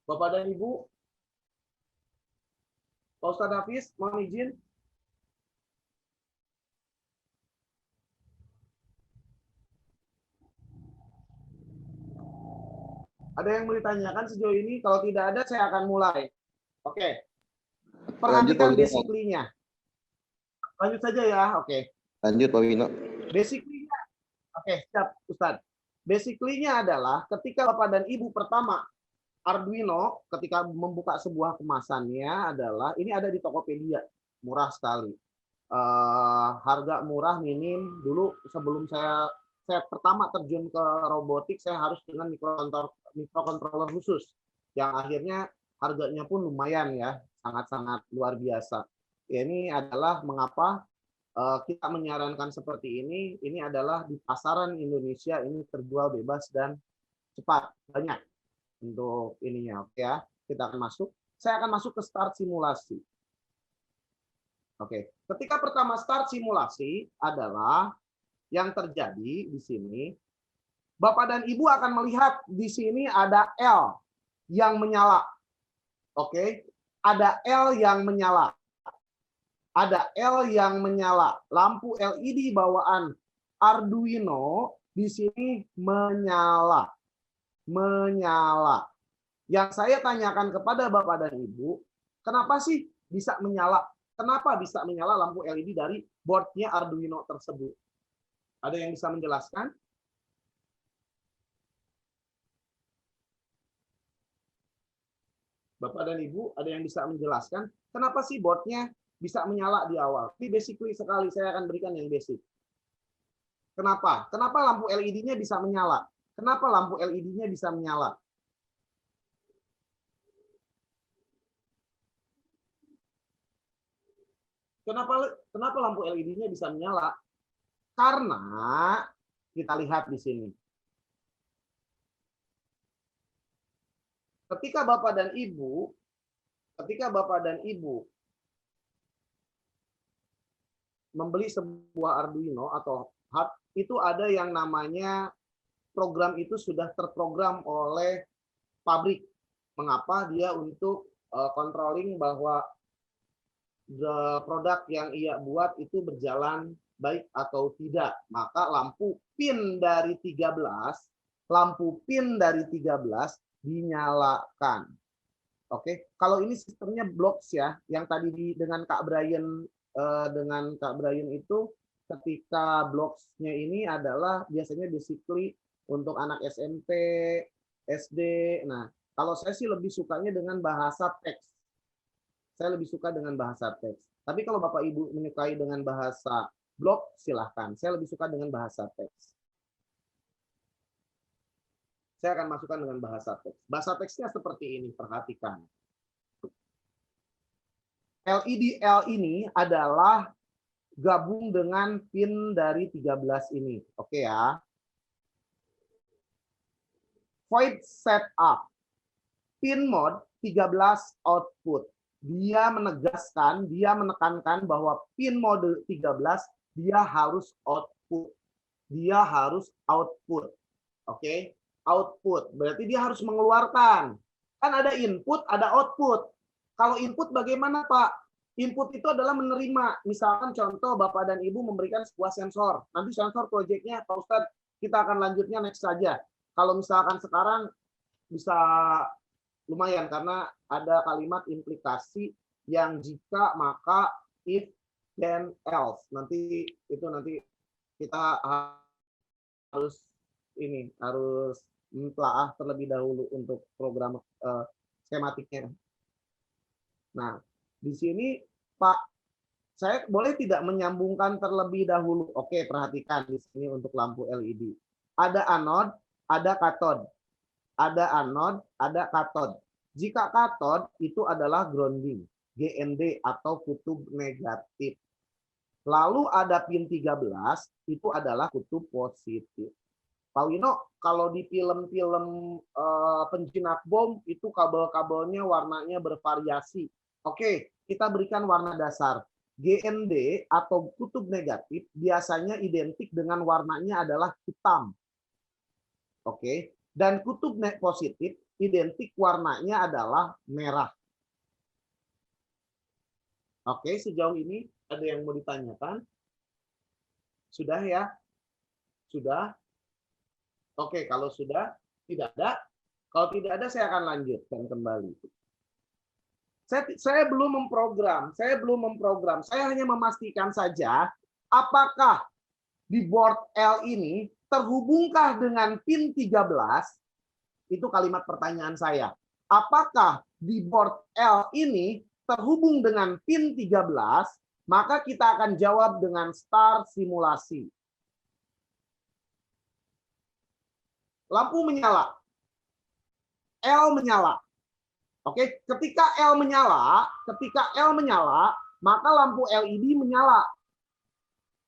Bapak dan Ibu. Pak Ustadz Hafiz, mohon izin. Ada yang mau ditanyakan sejauh ini? Kalau tidak ada, saya akan mulai. Oke. Perhatikan basically-nya. Lanjut saja ya. Oke. Lanjut Pak Wino. Basically-nya. Oke, siap Ustadz. Basically-nya adalah ketika Bapak dan Ibu pertama Arduino ketika membuka sebuah kemasannya adalah ini ada di Tokopedia, murah sekali. Harga murah minim. Dulu sebelum saya pertama terjun ke robotik, saya harus dengan mikrokontroler khusus yang akhirnya harganya pun lumayan ya, sangat-sangat luar biasa. Ya, ini adalah mengapa kita menyarankan seperti ini adalah di pasaran Indonesia ini terjual bebas dan cepat, banyak untuk ininya. Oke ya, kita akan masuk. Saya akan masuk ke start simulasi. Oke, ketika pertama start simulasi adalah yang terjadi di sini, Bapak dan Ibu akan melihat di sini ada L yang menyala. Oke, ada L yang menyala. Ada L yang menyala. Lampu LED bawaan Arduino di sini menyala. Menyala. Yang saya tanyakan kepada Bapak dan Ibu, kenapa sih bisa menyala? Kenapa bisa menyala lampu LED dari boardnya Arduino tersebut? Ada yang bisa menjelaskan? Bapak dan Ibu, ada yang bisa menjelaskan kenapa sih boardnya bisa menyala di awal? Ini basically sekali, saya akan berikan yang basic. Kenapa? Kenapa lampu LED-nya bisa menyala? Kenapa lampu LED-nya bisa menyala? Kenapa lampu LED-nya bisa menyala? Karena kita lihat di sini. Ketika Bapak dan Ibu membeli sebuah Arduino atau hub, itu ada yang namanya program itu sudah terprogram oleh pabrik. Mengapa? Dia untuk controlling bahwa produk yang ia buat itu berjalan baik atau tidak. Maka lampu pin dari 13 dinyalakan. Oke, kalau ini sistemnya blocks ya, yang tadi dengan Kak Brian itu ketika blocks-nya ini adalah biasanya basically untuk anak SMP, SD. Nah, kalau saya sih lebih sukanya dengan bahasa teks. Saya lebih suka dengan bahasa teks. Tapi kalau Bapak Ibu menyukai dengan bahasa blok, silahkan. Saya lebih suka dengan bahasa teks. Saya akan masukkan dengan bahasa teks. Bahasa teksnya seperti ini, perhatikan. LED L ini adalah gabung dengan pin dari 13 ini. Oke ya. Void setup. Pin mode 13 output. Dia menegaskan, dia menekankan bahwa pin mode 13 dia harus output. Dia harus output. Oke, output. Berarti dia harus mengeluarkan. Kan ada input, ada output. Kalau input bagaimana, Pak? Input itu adalah menerima. Misalkan contoh Bapak dan Ibu memberikan sebuah sensor. Nanti sensor proyeknya, Pak Ustadz, kita akan lanjutnya next saja. Kalau misalkan sekarang bisa lumayan karena ada kalimat implikasi yang jika, maka, if, then, else. Nanti kita harus mentelaah terlebih dahulu untuk program skematiknya. Nah, di sini Pak, saya boleh tidak menyambungkan terlebih dahulu? Oke, perhatikan di sini untuk lampu LED. Ada anode, ada katode. Ada anode, ada katode. Jika katode itu adalah grounding, GND atau kutub negatif. Lalu ada pin 13 itu adalah kutub positif. Pak Wino, kalau di film-film penjinak bom itu kabel-kabelnya warnanya bervariasi. Oke, kita berikan warna dasar. GND atau kutub negatif biasanya identik dengan warnanya adalah hitam. Oke, dan kutub positif identik warnanya adalah merah. Oke, sejauh ini ada yang mau ditanyakan? Sudah ya? Sudah? Oke, kalau sudah tidak ada, kalau tidak ada saya akan lanjutkan kembali. Saya belum memprogram, saya hanya memastikan saja apakah di board L ini terhubungkah dengan pin 13? Itu kalimat pertanyaan saya. Apakah di board L ini terhubung dengan pin 13? Maka kita akan jawab dengan start simulasi. Lampu menyala. L menyala. Oke, ketika L menyala, maka lampu LED menyala.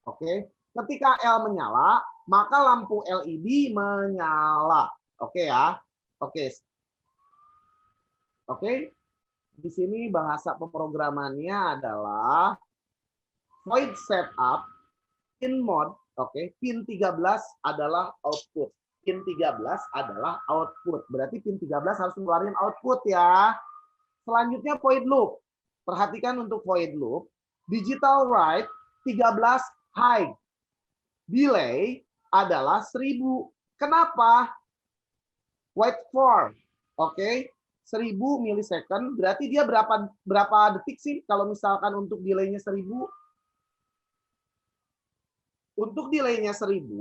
Oke, ketika L menyala, maka lampu LED menyala. Oke ya. Oke. Oke. Di sini bahasa pemrogramannya adalah void setup in mode. Oke, pin 13 adalah output. Pin 13 adalah output. Berarti pin 13 harus mengeluarkan output ya. Selanjutnya void loop. Perhatikan untuk void loop. Digital write 13 high. Delay adalah 1000. Kenapa? Wait for. Oke. 1000 milisecond. Berarti dia berapa detik sih kalau misalkan untuk delaynya 1000? Untuk delaynya 1000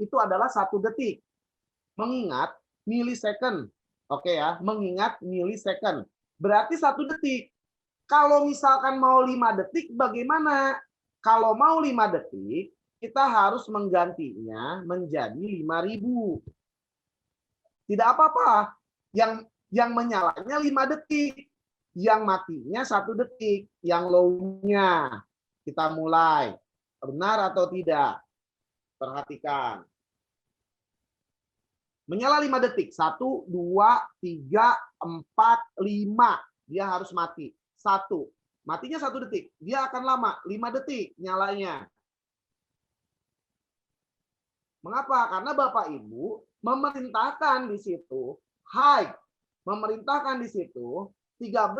itu adalah 1 detik. Mengingat milisecond. Oke ya, mengingat milisecond. Berarti 1 detik. Kalau misalkan mau 5 detik bagaimana? Kalau mau 5 detik, kita harus menggantinya menjadi 5000. Tidak apa-apa. Yang menyalanya 5 detik. Yang matinya 1 detik. Yang low-nya. Kita mulai. Benar atau tidak? Perhatikan. Menyala 5 detik. 1, 2, 3, 4, 5. Dia harus mati. 1. Matinya 1 detik. Dia akan lama. 5 detik nyalanya. Mengapa? Karena Bapak Ibu memerintahkan di situ high. Memerintahkan di situ 13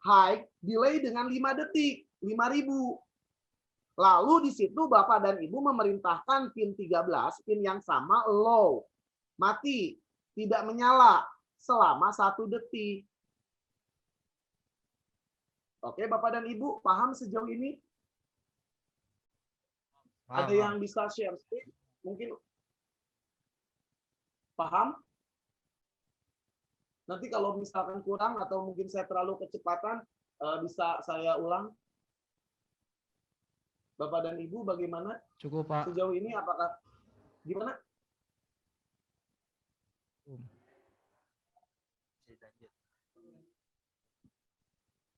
high delay dengan 5 detik. 5000. Lalu di situ Bapak dan Ibu memerintahkan pin 13, pin yang sama low. Mati, tidak menyala selama 1 detik. Oke, Bapak dan Ibu, paham sejauh ini? Ada yang bisa share screen? Mungkin paham? Nanti kalau misalkan kurang atau mungkin saya terlalu kecepatan, bisa saya ulang. Bapak dan Ibu bagaimana? Cukup, Pak. Sejauh ini apakah gimana?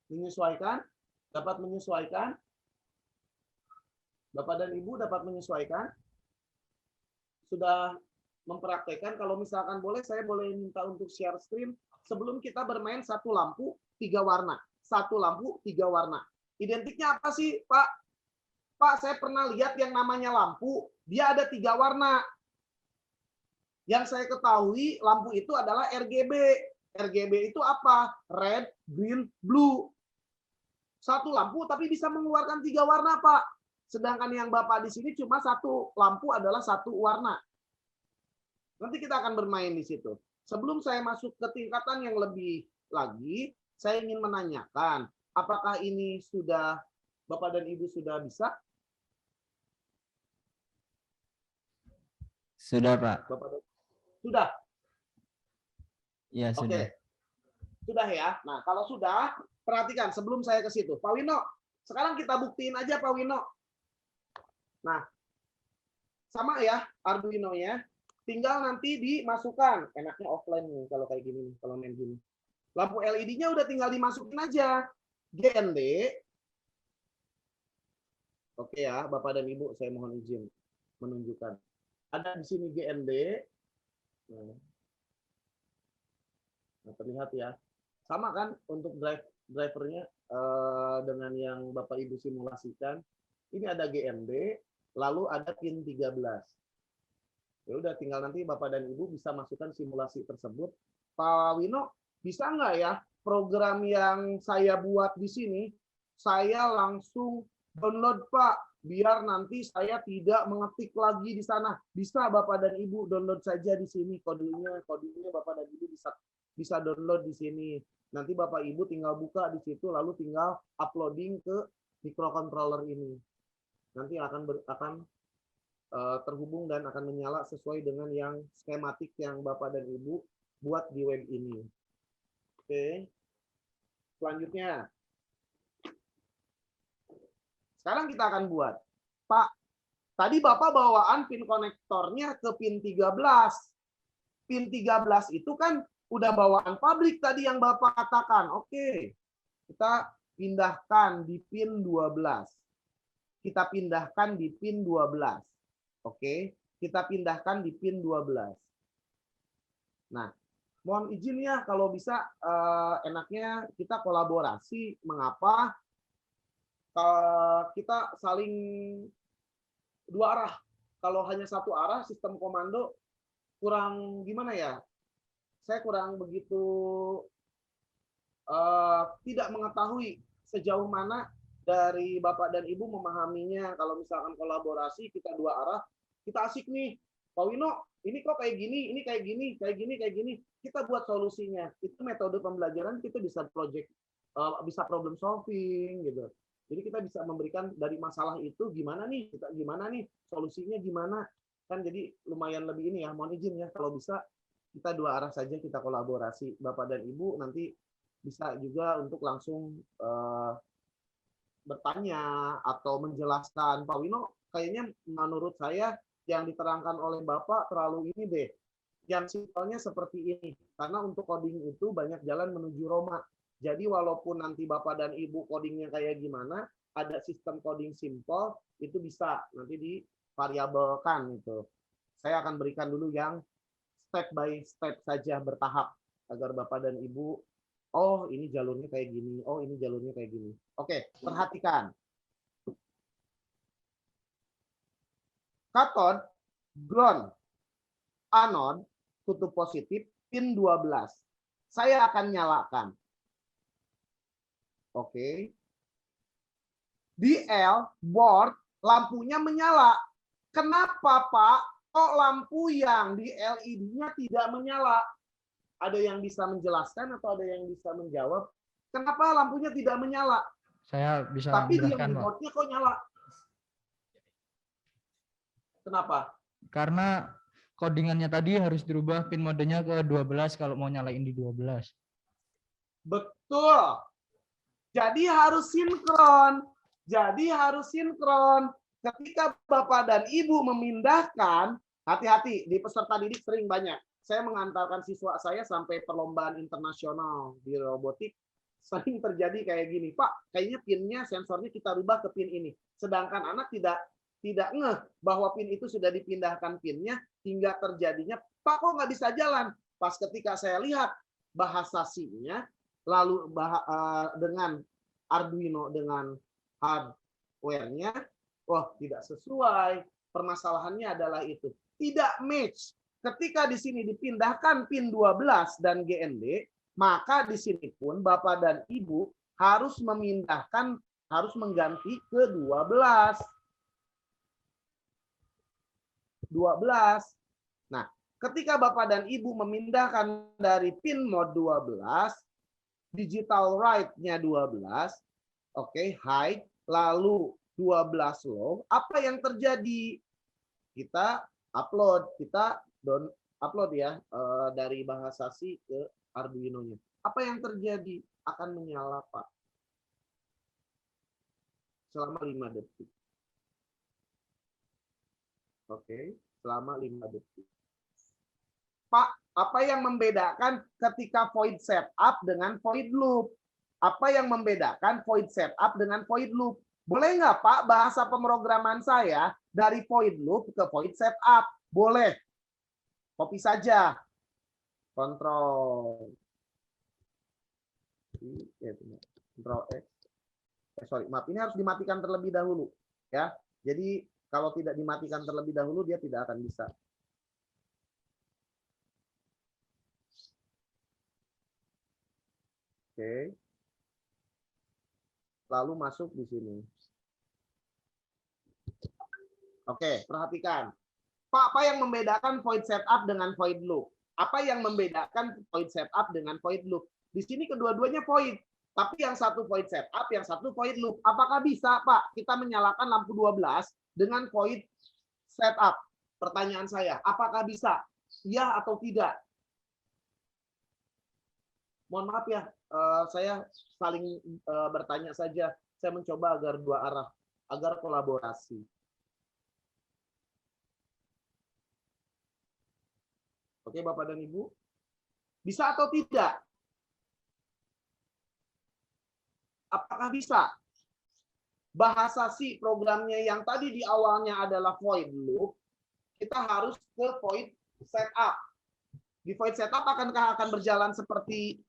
Menyesuaikan? Dapat menyesuaikan? Bapak dan Ibu dapat menyesuaikan? Sudah mempraktekkan? Kalau misalkan boleh, saya boleh minta untuk share screen sebelum kita bermain 1 lampu 3 warna. 1 lampu 3 warna. Identiknya apa sih, Pak? Pak, saya pernah lihat yang namanya lampu, dia ada 3 warna. Yang saya ketahui, lampu itu adalah RGB. RGB itu apa? Red, green, blue. 1 lampu tapi bisa mengeluarkan 3 warna, Pak. Sedangkan yang Bapak di sini cuma 1 lampu adalah 1 warna. Nanti kita akan bermain di situ. Sebelum saya masuk ke tingkatan yang lebih lagi, saya ingin menanyakan, apakah ini sudah Bapak dan Ibu sudah bisa? Sudah, Pak. Sudah? Ya, sudah. Oke. Sudah ya. Nah, kalau sudah, perhatikan sebelum saya ke situ. Pak Wino, sekarang kita buktiin aja Pak Wino. Nah, sama ya Arduino-nya. Tinggal nanti dimasukkan. Enaknya offline nih kalau kayak gini, kalau main gini. Lampu LED-nya udah tinggal dimasukin aja. GND. Oke ya, Bapak dan Ibu, saya mohon izin menunjukkan. ada di sini GND. Nah, terlihat ya. Sama kan untuk drivernya dengan yang Bapak Ibu simulasikan. Ini ada GND, lalu ada pin 13. Ya udah, tinggal nanti Bapak dan Ibu bisa masukkan simulasi tersebut. Pak Wino, bisa nggak ya program yang saya buat di sini, saya langsung download Pak, biar nanti saya tidak mengetik lagi di sana. Bisa Bapak dan Ibu download saja di sini kodenya Bapak dan Ibu bisa download di sini. Nanti Bapak Ibu tinggal buka di situ, lalu tinggal uploading ke microcontroller ini. Nanti akan terhubung dan akan menyala sesuai dengan yang skematik yang Bapak dan Ibu buat di web ini. Oke. Selanjutnya. Sekarang kita akan buat. Pak, tadi Bapak bawaan pin konektornya ke pin 13. Pin 13 itu kan udah bawaan pabrik tadi yang Bapak katakan. Oke. Kita pindahkan di pin 12. Kita pindahkan di pin 12. Oke. Kita pindahkan di pin 12. Nah, mohon izin ya kalau bisa enaknya kita kolaborasi. Mengapa? Kita saling dua arah. Kalau hanya satu arah sistem komando kurang gimana ya? Saya kurang begitu tidak mengetahui sejauh mana dari Bapak dan Ibu memahaminya. Kalau misalkan kolaborasi kita dua arah, kita asik nih. Pak Wino, ini kok kayak gini, ini kayak gini, kayak gini, kayak gini. Kita buat solusinya. Itu metode pembelajaran kita bisa bisa problem solving gitu. Jadi kita bisa memberikan dari masalah itu gimana nih, solusinya gimana. Kan jadi lumayan lebih ini ya, mohon izin ya kalau bisa kita dua arah saja kita kolaborasi. Bapak dan Ibu nanti bisa juga untuk langsung bertanya atau menjelaskan. Pak Wino, kayaknya menurut saya yang diterangkan oleh Bapak terlalu ini deh. Yang simpelnya seperti ini. Karena untuk coding itu banyak jalan menuju Roma. Jadi walaupun nanti Bapak dan Ibu codingnya kayak gimana, ada sistem coding simple, itu bisa nanti divariabelkan gitu. Saya akan berikan dulu yang step by step saja bertahap agar Bapak dan Ibu, oh ini jalurnya kayak gini, oh ini jalurnya kayak gini. Oke, perhatikan. Kathode, ground, anode, kutub positif, pin 12. Saya akan nyalakan. Oke. DL, board, lampunya menyala. Kenapa, Pak? Kok lampu yang di LED-nya tidak menyala? Ada yang bisa menjelaskan atau ada yang bisa menjawab? Kenapa lampunya tidak menyala? Saya bisa Tapi di menjelaskan, Pak. remote-nya kok nyala? Kenapa? Karena codingannya tadi harus dirubah pin modenya ke 12 kalau mau nyalain di 12. Betul. Jadi harus sinkron. Ketika Bapak dan Ibu memindahkan, hati-hati di peserta didik sering banyak. Saya mengantarkan siswa saya sampai perlombaan internasional di robotik. Sering terjadi kayak gini, Pak, kayaknya pinnya, sensornya kita rubah ke pin ini. Sedangkan anak tidak ngeh bahwa pin itu sudah dipindahkan pinnya hingga terjadinya, Pak kok nggak bisa jalan? Pas ketika saya lihat bahasa C-nya, lalu dengan Arduino dengan hardware-nya, wah tidak sesuai. Permasalahannya adalah itu. Tidak match. Ketika di sini dipindahkan pin 12 dan GND, maka di sini pun Bapak dan Ibu harus harus mengganti ke 12. Nah, ketika Bapak dan Ibu memindahkan dari pin mode 12, digital write-nya 12, oke, high, lalu 12 low, apa yang terjadi? Kita upload ya dari bahasa C ke Arduino-nya. Apa yang terjadi? Akan menyala, Pak. Selama 5 detik. Oke, selama 5 detik. Pak, apa yang membedakan ketika void setup dengan void loop? Apa yang membedakan void setup dengan void loop? Boleh nggak, Pak, bahasa pemrograman saya dari void loop ke void setup? Boleh. Copy saja. Kontrol. Kontrol X. Sorry, maaf. Ini harus dimatikan terlebih dahulu. Ya. Jadi kalau tidak dimatikan terlebih dahulu, dia tidak akan bisa. Oke. Lalu masuk di sini. Oke, perhatikan. Pak, apa yang membedakan void setup dengan void loop? Apa yang membedakan void setup dengan void loop? Di sini kedua-duanya void, tapi yang satu void setup, yang satu void loop. Apakah bisa, Pak, kita menyalakan lampu 12 dengan void setup? Pertanyaan saya, apakah bisa? Ya atau tidak? Mohon maaf ya, saya saling bertanya saja. Saya mencoba agar dua arah, agar kolaborasi. Oke, Bapak dan Ibu. Bisa atau tidak? Apakah bisa? Bahasa C programnya yang tadi di awalnya adalah void loop, kita harus ke void setup. Di void setup akan berjalan seperti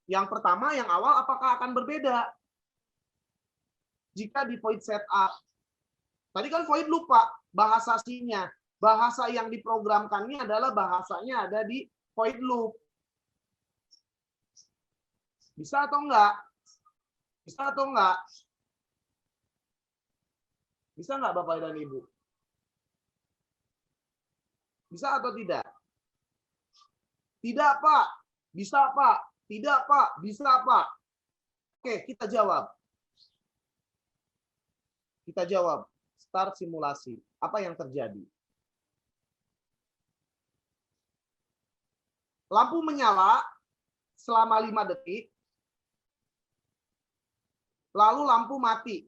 yang pertama, yang awal, apakah akan berbeda? Jika di void setup, tadi kan void loop, Pak, bahasa C-nya. Bahasa yang diprogramkannya adalah bahasanya ada di void loop. Bisa atau enggak? Bisa atau enggak? Bisa enggak Bapak dan Ibu? Bisa atau tidak? Tidak, Pak. Bisa, Pak. Tidak, Pak. Bisa, Pak. Oke, kita jawab. Kita jawab. Start simulasi. Apa yang terjadi? Lampu menyala selama 5 detik, lalu lampu mati.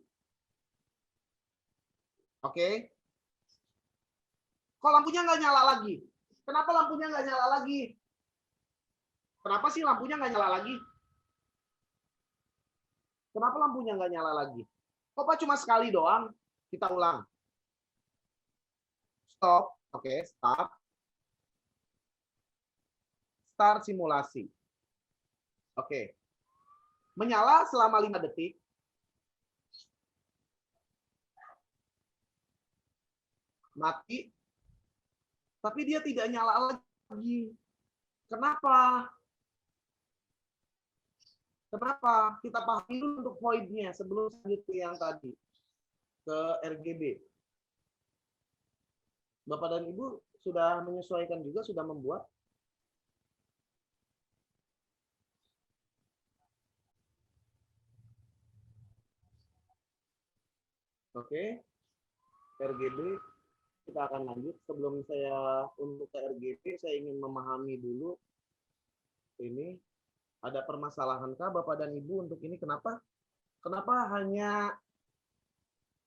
Oke. Kok lampunya nggak nyala lagi? Kenapa lampunya nggak nyala lagi? Kenapa sih lampunya nggak nyala lagi? Kenapa lampunya nggak nyala lagi? Kok Pak cuma sekali doang? Kita ulang. Stop. Oke, stop. Start simulasi. Oke. Menyala selama 5 detik. Mati. Tapi dia tidak nyala lagi. Kenapa? Kenapa? Kita pahami dulu untuk void-nya sebelum lanjut ke yang tadi. Ke RGB. Bapak dan Ibu sudah menyesuaikan juga, sudah membuat? Oke, RGB kita akan lanjut. Sebelum saya untuk ke RGB, saya ingin memahami dulu ini ada permasalahankah Bapak dan Ibu untuk ini? Kenapa hanya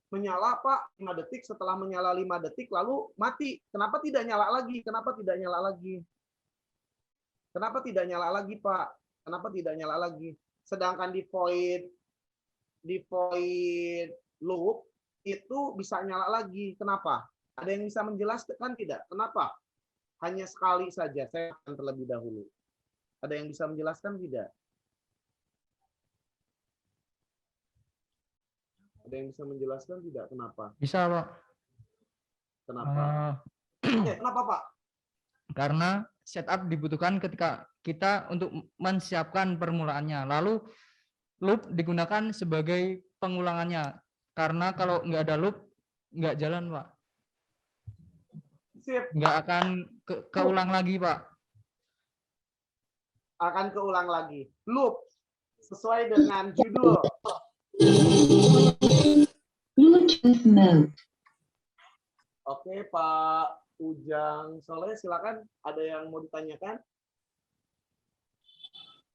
menyala Pak 5 detik, setelah menyala 5 detik lalu mati? Kenapa tidak nyala lagi? Kenapa tidak nyala lagi? Kenapa tidak nyala lagi Pak? Kenapa tidak nyala lagi? Sedangkan di void loop itu bisa nyala lagi. Kenapa? Ada yang bisa menjelaskan tidak? Kenapa? Hanya sekali saja. Saya akan terlebih dahulu. Ada yang bisa menjelaskan tidak? Ada yang bisa menjelaskan tidak? Kenapa? Bisa, Pak. Kenapa? Oke, kenapa, Pak? Karena setup dibutuhkan ketika kita untuk menyiapkan permulaannya. Lalu loop digunakan sebagai pengulangannya. Karena kalau nggak ada loop, nggak jalan, Pak. Sip. Nggak akan keulang lagi, Pak. Akan keulang lagi. Loop. Sesuai dengan judul. Bluetooth mode. Oke, Pak Ujang Soleh, silakan. Ada yang mau ditanyakan?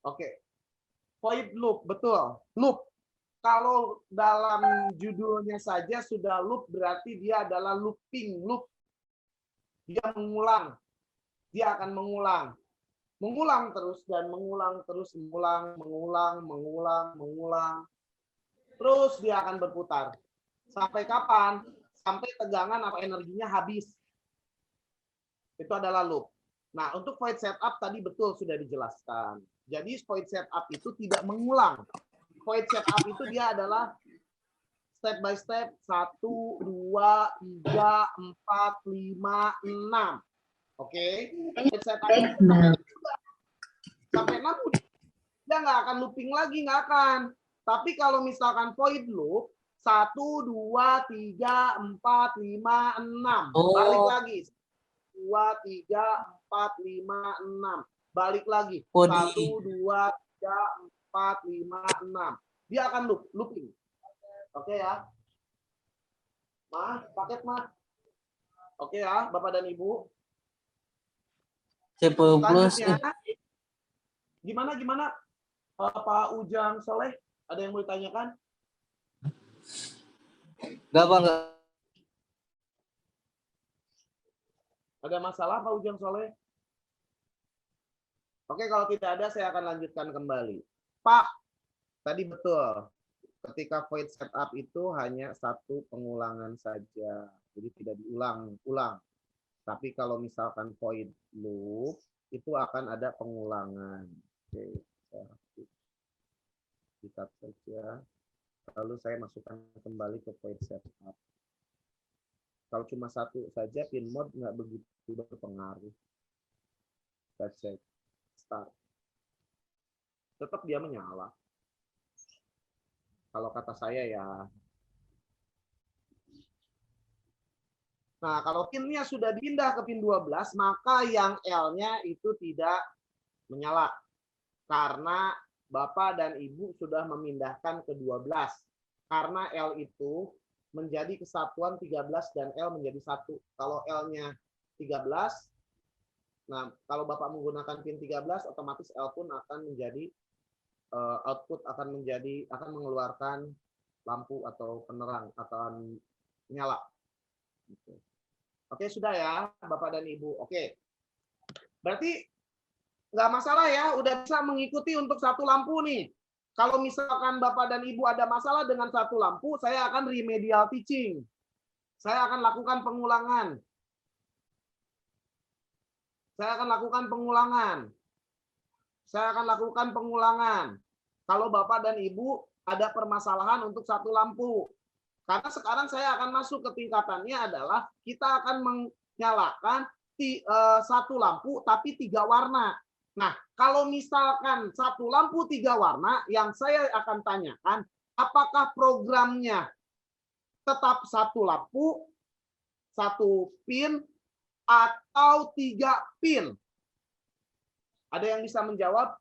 Oke. Void loop, betul. Loop. Kalau dalam judulnya saja sudah loop, berarti dia adalah looping, loop. Dia mengulang. Dia akan mengulang. Mengulang terus dan mengulang terus, mengulang. Terus dia akan berputar. Sampai kapan? sampai tegangan atau energinya habis. Itu adalah loop. Nah, untuk void setup tadi betul sudah dijelaskan. Jadi void setup itu tidak mengulang. Void setup itu dia adalah step by step 1, 2, 3, 4, 5, 6. Oke. Void setup sampai 6 dia nggak akan looping lagi, nggak akan. Tapi kalau misalkan void loop 1, 2, 3, 4, 5, 6. Balik lagi. 2, 3, 4, 5, 6. Balik lagi. 1, 2, 3, 4, 5, 6. Dia akan looping. Oke ya. Paket mah. Oke ya, Bapak dan Ibu. C++. Selanjutnya, gimana Pak Ujang Soleh? Ada yang mau ditanyakan? Enggak, Bang. Enggak. Ada masalah Pak Ujang Soleh? Oke, kalau tidak ada saya akan lanjutkan kembali. Pak, tadi betul. Ketika void setup itu hanya satu pengulangan saja. Jadi tidak diulang-ulang. Tapi kalau misalkan void loop, itu akan ada pengulangan. Oke, saya saja. Lalu saya masukkan kembali ke void setup. Kalau cuma satu saja, pin mode nggak begitu berpengaruh. Saya cek start. Tetap dia menyala. Kalau kata saya ya. Nah, kalau pinnya sudah pindah ke pin 12, maka yang L-nya itu tidak menyala. Karena Bapak dan Ibu sudah memindahkan ke 12. Karena L itu menjadi kesatuan 13 dan L menjadi 1. Kalau L-nya 13, nah kalau Bapak menggunakan pin 13, otomatis L pun akan menjadi output akan mengeluarkan lampu atau penerang, akan nyala. Oke, sudah ya Bapak dan Ibu. Oke. Berarti nggak masalah ya, udah bisa mengikuti untuk satu lampu nih. Kalau misalkan Bapak dan Ibu ada masalah dengan satu lampu, saya akan remedial teaching. Saya akan lakukan pengulangan. Saya akan lakukan pengulangan. Saya akan lakukan pengulangan. Kalau Bapak dan Ibu ada permasalahan untuk satu lampu. Karena sekarang saya akan masuk ke tingkatannya adalah kita akan menyalakan satu lampu tapi 3 warna. Nah, kalau misalkan satu lampu 3 warna, yang saya akan tanyakan, apakah programnya tetap satu lampu, 1 pin, atau 3 pin? Ada yang bisa menjawab?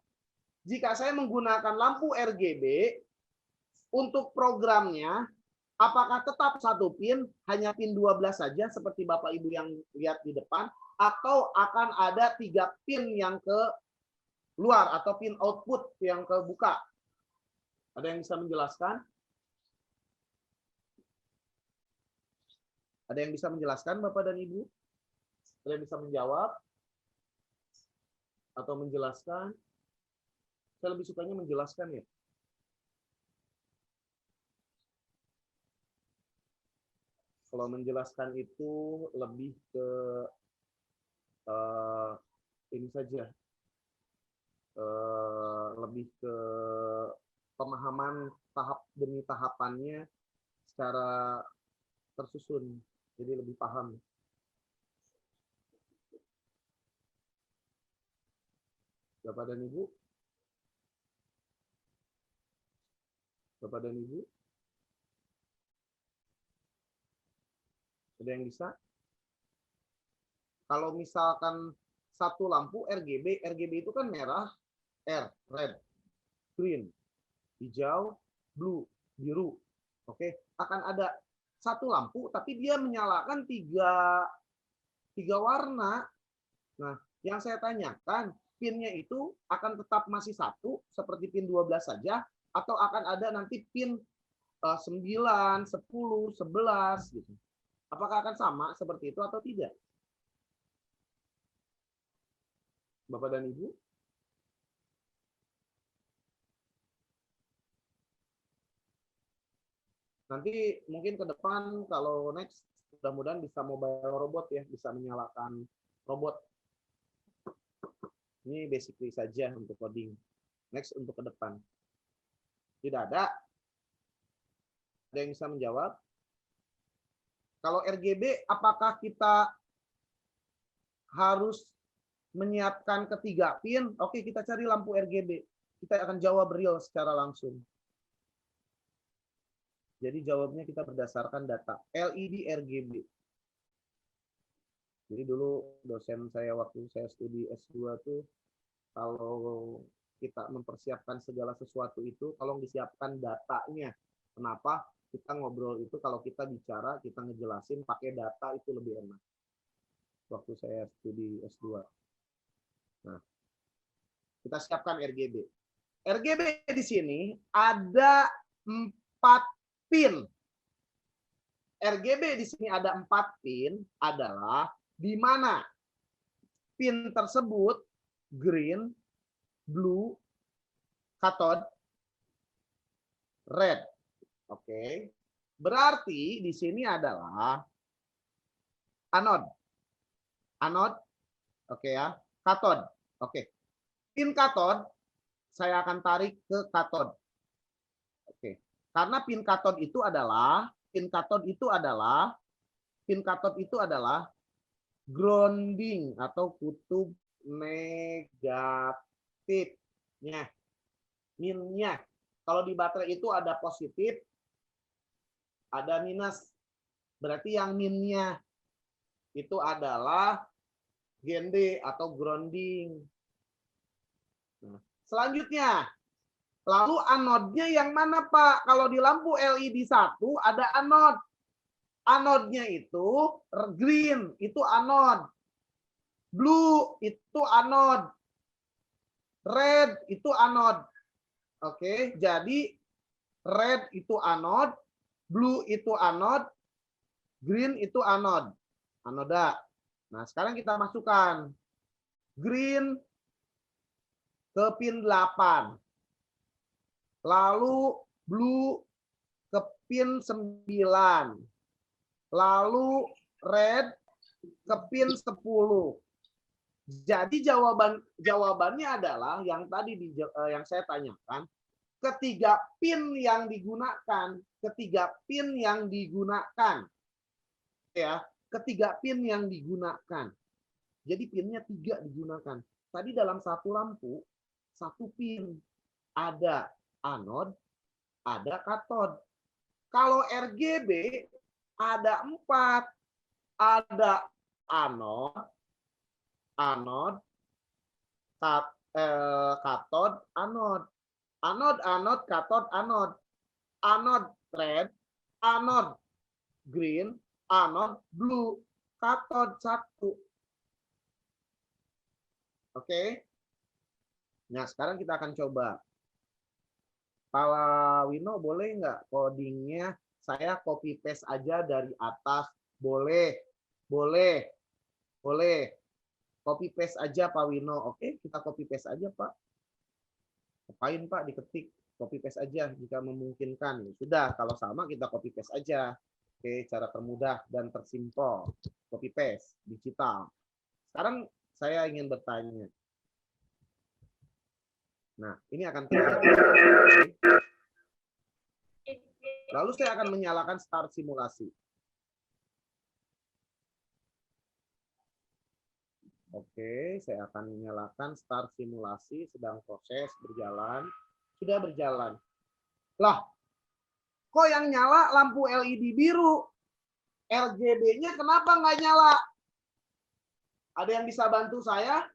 Jika saya menggunakan lampu RGB, untuk programnya, apakah tetap 1 pin, hanya pin 12 saja, seperti Bapak Ibu yang lihat di depan, atau akan ada 3 pin yang ke luar atau pin output yang kebuka? Ada yang bisa menjelaskan? Ada yang bisa menjelaskan Bapak dan Ibu? Ada yang bisa menjawab? Atau menjelaskan? Saya lebih sukanya menjelaskan ya. Kalau menjelaskan itu lebih ke ini saja. Lebih ke pemahaman tahap demi tahapannya secara tersusun, jadi lebih paham. Bapak dan Ibu? Bapak dan Ibu? Ada yang bisa? Kalau misalkan satu lampu RGB, RGB itu kan merah, R, red, green, hijau, blue, biru. Oke, akan ada satu lampu tapi dia menyalakan tiga warna. Nah, yang saya tanyakan, pinnya itu akan tetap masih satu seperti pin 12 saja atau akan ada nanti pin 9, 10, 11 gitu. Apakah akan sama seperti itu atau tidak? Bapak dan Ibu? Nanti mungkin ke depan kalau next Mudah-mudahan bisa mobile robot ya, bisa menyalakan robot. Ini basically saja untuk coding. Next untuk ke depan. Tidak ada? Ada yang bisa menjawab? Kalau RGB, apakah kita harus menyiapkan ketiga pin? Oke, kita cari lampu RGB. Kita akan jawab real secara langsung. Jadi jawabnya kita berdasarkan data LED RGB. Jadi dulu dosen saya waktu saya studi S2 tuh, kalau kita mempersiapkan segala sesuatu itu, tolong disiapkan datanya. Kenapa? Kita ngobrol itu kalau kita bicara, kita ngejelasin pakai data itu lebih enak. Waktu saya studi S2. Nah, kita siapkan RGB. RGB di sini ada 4 pin. RGB di sini ada 4 pin adalah di mana pin tersebut green, blue, cathode, red. Oke. Berarti di sini adalah anode. Anode. Oke ya. Cathode. Oke. Pin cathode saya akan tarik ke cathode. Oke. Karena pin cathode itu adalah grounding atau kutub negatifnya. Minnya. Kalau di baterai itu ada positif, ada minus. Berarti yang minnya itu adalah GND atau grounding. Nah, selanjutnya, lalu anodnya yang mana Pak? Kalau di lampu LED 1 ada anod. Anodnya itu green, itu anod. Blue itu anod. Red itu anod. Oke, jadi red itu anod, blue itu anod, green itu anod. Anoda. Nah, sekarang kita masukkan green ke pin 8. Lalu blue ke pin 9. Lalu red ke pin 10. Jadi jawabannya adalah yang tadi yang saya tanyakan, ketiga pin yang digunakan, ya, ketiga pin yang digunakan. Jadi pinnya 3 digunakan. Tadi dalam satu lampu, 1 pin ada anode, ada katode. Kalau RGB ada 4, ada anode, katode, anode. Anode, katode, anode. Anode red, anode green, anode blue, katode 1. Oke. Nah, sekarang kita akan coba. Pak Wino, boleh nggak codingnya saya copy paste aja dari atas? Boleh. Copy paste aja Pak Wino. Oke, kita copy paste aja Pak. Apain Pak diketik? Copy paste aja jika memungkinkan. Sudah, kalau sama kita copy paste aja. Oke, cara termudah dan tersimpel. Copy paste digital. Sekarang saya ingin bertanya. Nah, ini akan terjadi. Lalu saya akan menyalakan start simulasi. Oke, saya akan menyalakan start simulasi, sedang proses berjalan. Sudah berjalan. Lah, kok yang nyala lampu LED biru? RGB-nya kenapa nggak nyala? Ada yang bisa bantu saya?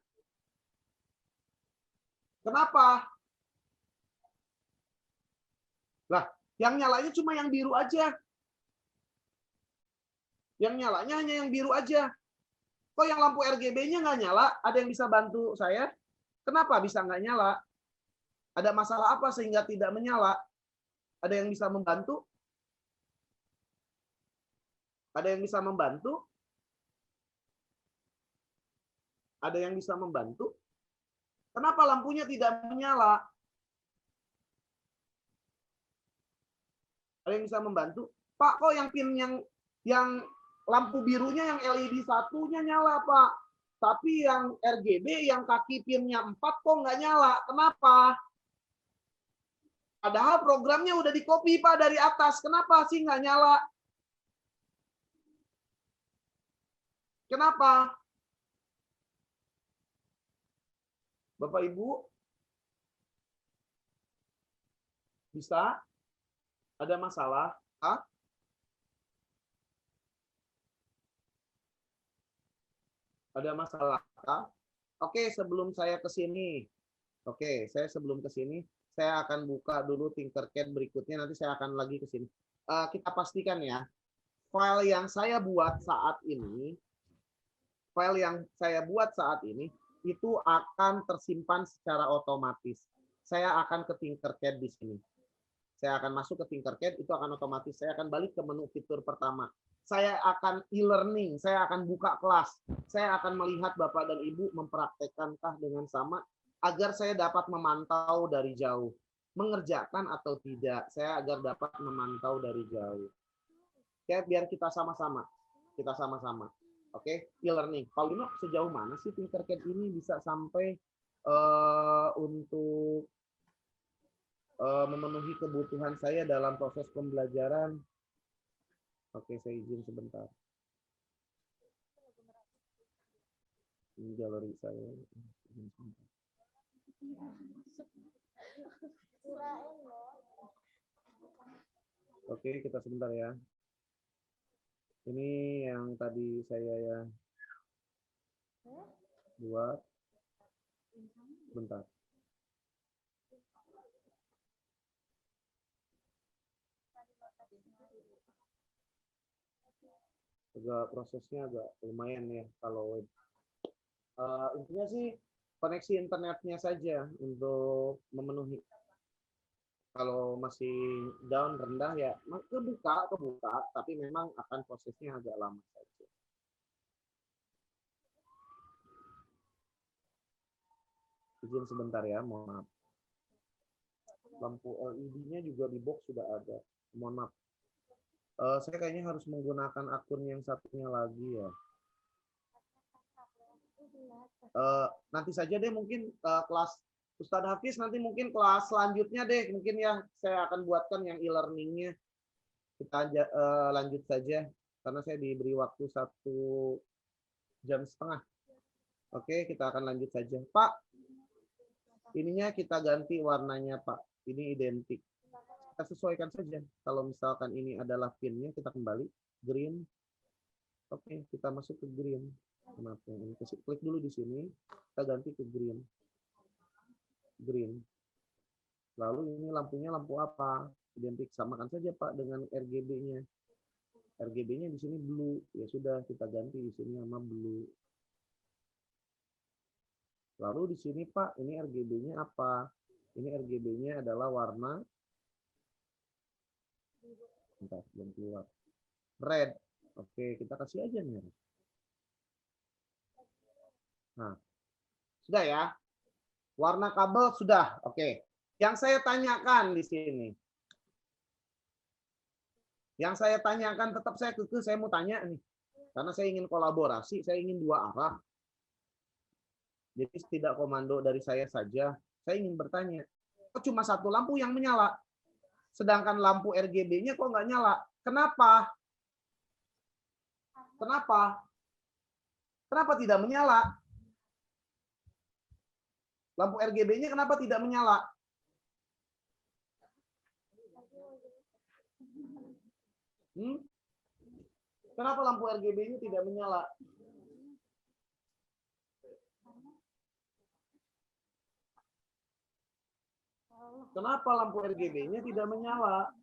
Kenapa? Lah, yang nyalanya cuma yang biru aja. Yang nyalanya hanya yang biru aja. Kok yang lampu RGB-nya nggak nyala? Ada yang bisa bantu saya? Kenapa bisa nggak nyala? Ada masalah apa sehingga tidak menyala? Ada yang bisa membantu? Ada yang bisa membantu? Ada yang bisa membantu? Kenapa lampunya tidak menyala? Ada yang bisa membantu? Pak, kok yang pin yang lampu birunya yang LED satunya nyala, Pak. Tapi yang RGB yang kaki pinnya 4 kok nggak nyala. Kenapa? Padahal programnya udah di-copy, Pak, dari atas. Kenapa sih nggak nyala? Kenapa? Bapak Ibu? Bisa? Ada masalah? Hah? Ada masalah? Oke, sebelum saya ke sini. Sebelum ke sini, saya akan buka dulu Tinkercad berikutnya. Nanti saya akan lagi ke sini. Kita pastikan ya, file yang saya buat saat ini, itu akan tersimpan secara otomatis. Saya akan ke Tinkercad di sini. Saya akan masuk ke Tinkercad, itu akan otomatis. Saya akan balik ke menu fitur pertama. Saya akan e-learning, saya akan buka kelas. Saya akan melihat Bapak dan Ibu mempraktekkankah dengan sama, agar saya dapat memantau dari jauh. Mengerjakan atau tidak, saya agar dapat memantau dari jauh. Oke, biar kita sama-sama. Oke, e-learning. Paulino, sejauh mana sih Tinkercad ini bisa sampai untuk memenuhi kebutuhan saya dalam proses pembelajaran? Oke, saya izin sebentar. Ini galeri saya. Oke, kita sebentar ya. Ini yang tadi saya ya buat. Bentar. Prosesnya agak lumayan ya kalau web. Intinya sih koneksi internetnya saja untuk memenuhi. Kalau masih down rendah ya kebuka, tapi memang akan prosesnya agak lama saja. Izin sebentar ya, mohon maaf. Lampu LED-nya juga di box sudah ada. Mohon maaf. Saya kayaknya harus menggunakan akun yang satunya lagi ya. Nanti saja deh mungkin kelas Ustadz Hafiz, nanti mungkin kelas selanjutnya deh mungkin ya saya akan buatkan yang e-learningnya. Kita lanjut saja karena saya diberi waktu 1,5 jam. Oke, kita akan lanjut saja. Pak, ininya kita ganti warnanya, Pak. Ini identik. Kita sesuaikan saja. Kalau misalkan ini adalah pinnya, kita kembali green. Oke, kita masuk ke green. Kenapa ini? Klik dulu di sini. Kita ganti ke green. Green. Lalu ini lampunya lampu apa? Identik, samakan saja Pak dengan RGB-nya. RGB-nya di sini blue. Ya sudah, kita ganti di sini sama blue. Lalu di sini Pak, ini RGB-nya apa? Ini RGB-nya adalah warna. Bentar, belum keluar. Red. Oke, kita kasih aja nih. Nah, sudah ya. Warna kabel sudah. Oke. Yang saya tanyakan di sini. Yang saya tanyakan tetap saya kekeh, saya mau tanya nih. Karena saya ingin kolaborasi, saya ingin dua arah. Jadi tidak komando dari saya saja. Saya ingin bertanya, kok cuma satu lampu yang menyala? Sedangkan lampu RGB-nya kok nggak nyala? Kenapa? Kenapa? Kenapa tidak menyala? Lampu RGB-nya kenapa tidak menyala? Kenapa lampu RGB-nya tidak menyala? Kenapa lampu RGB-nya tidak menyala?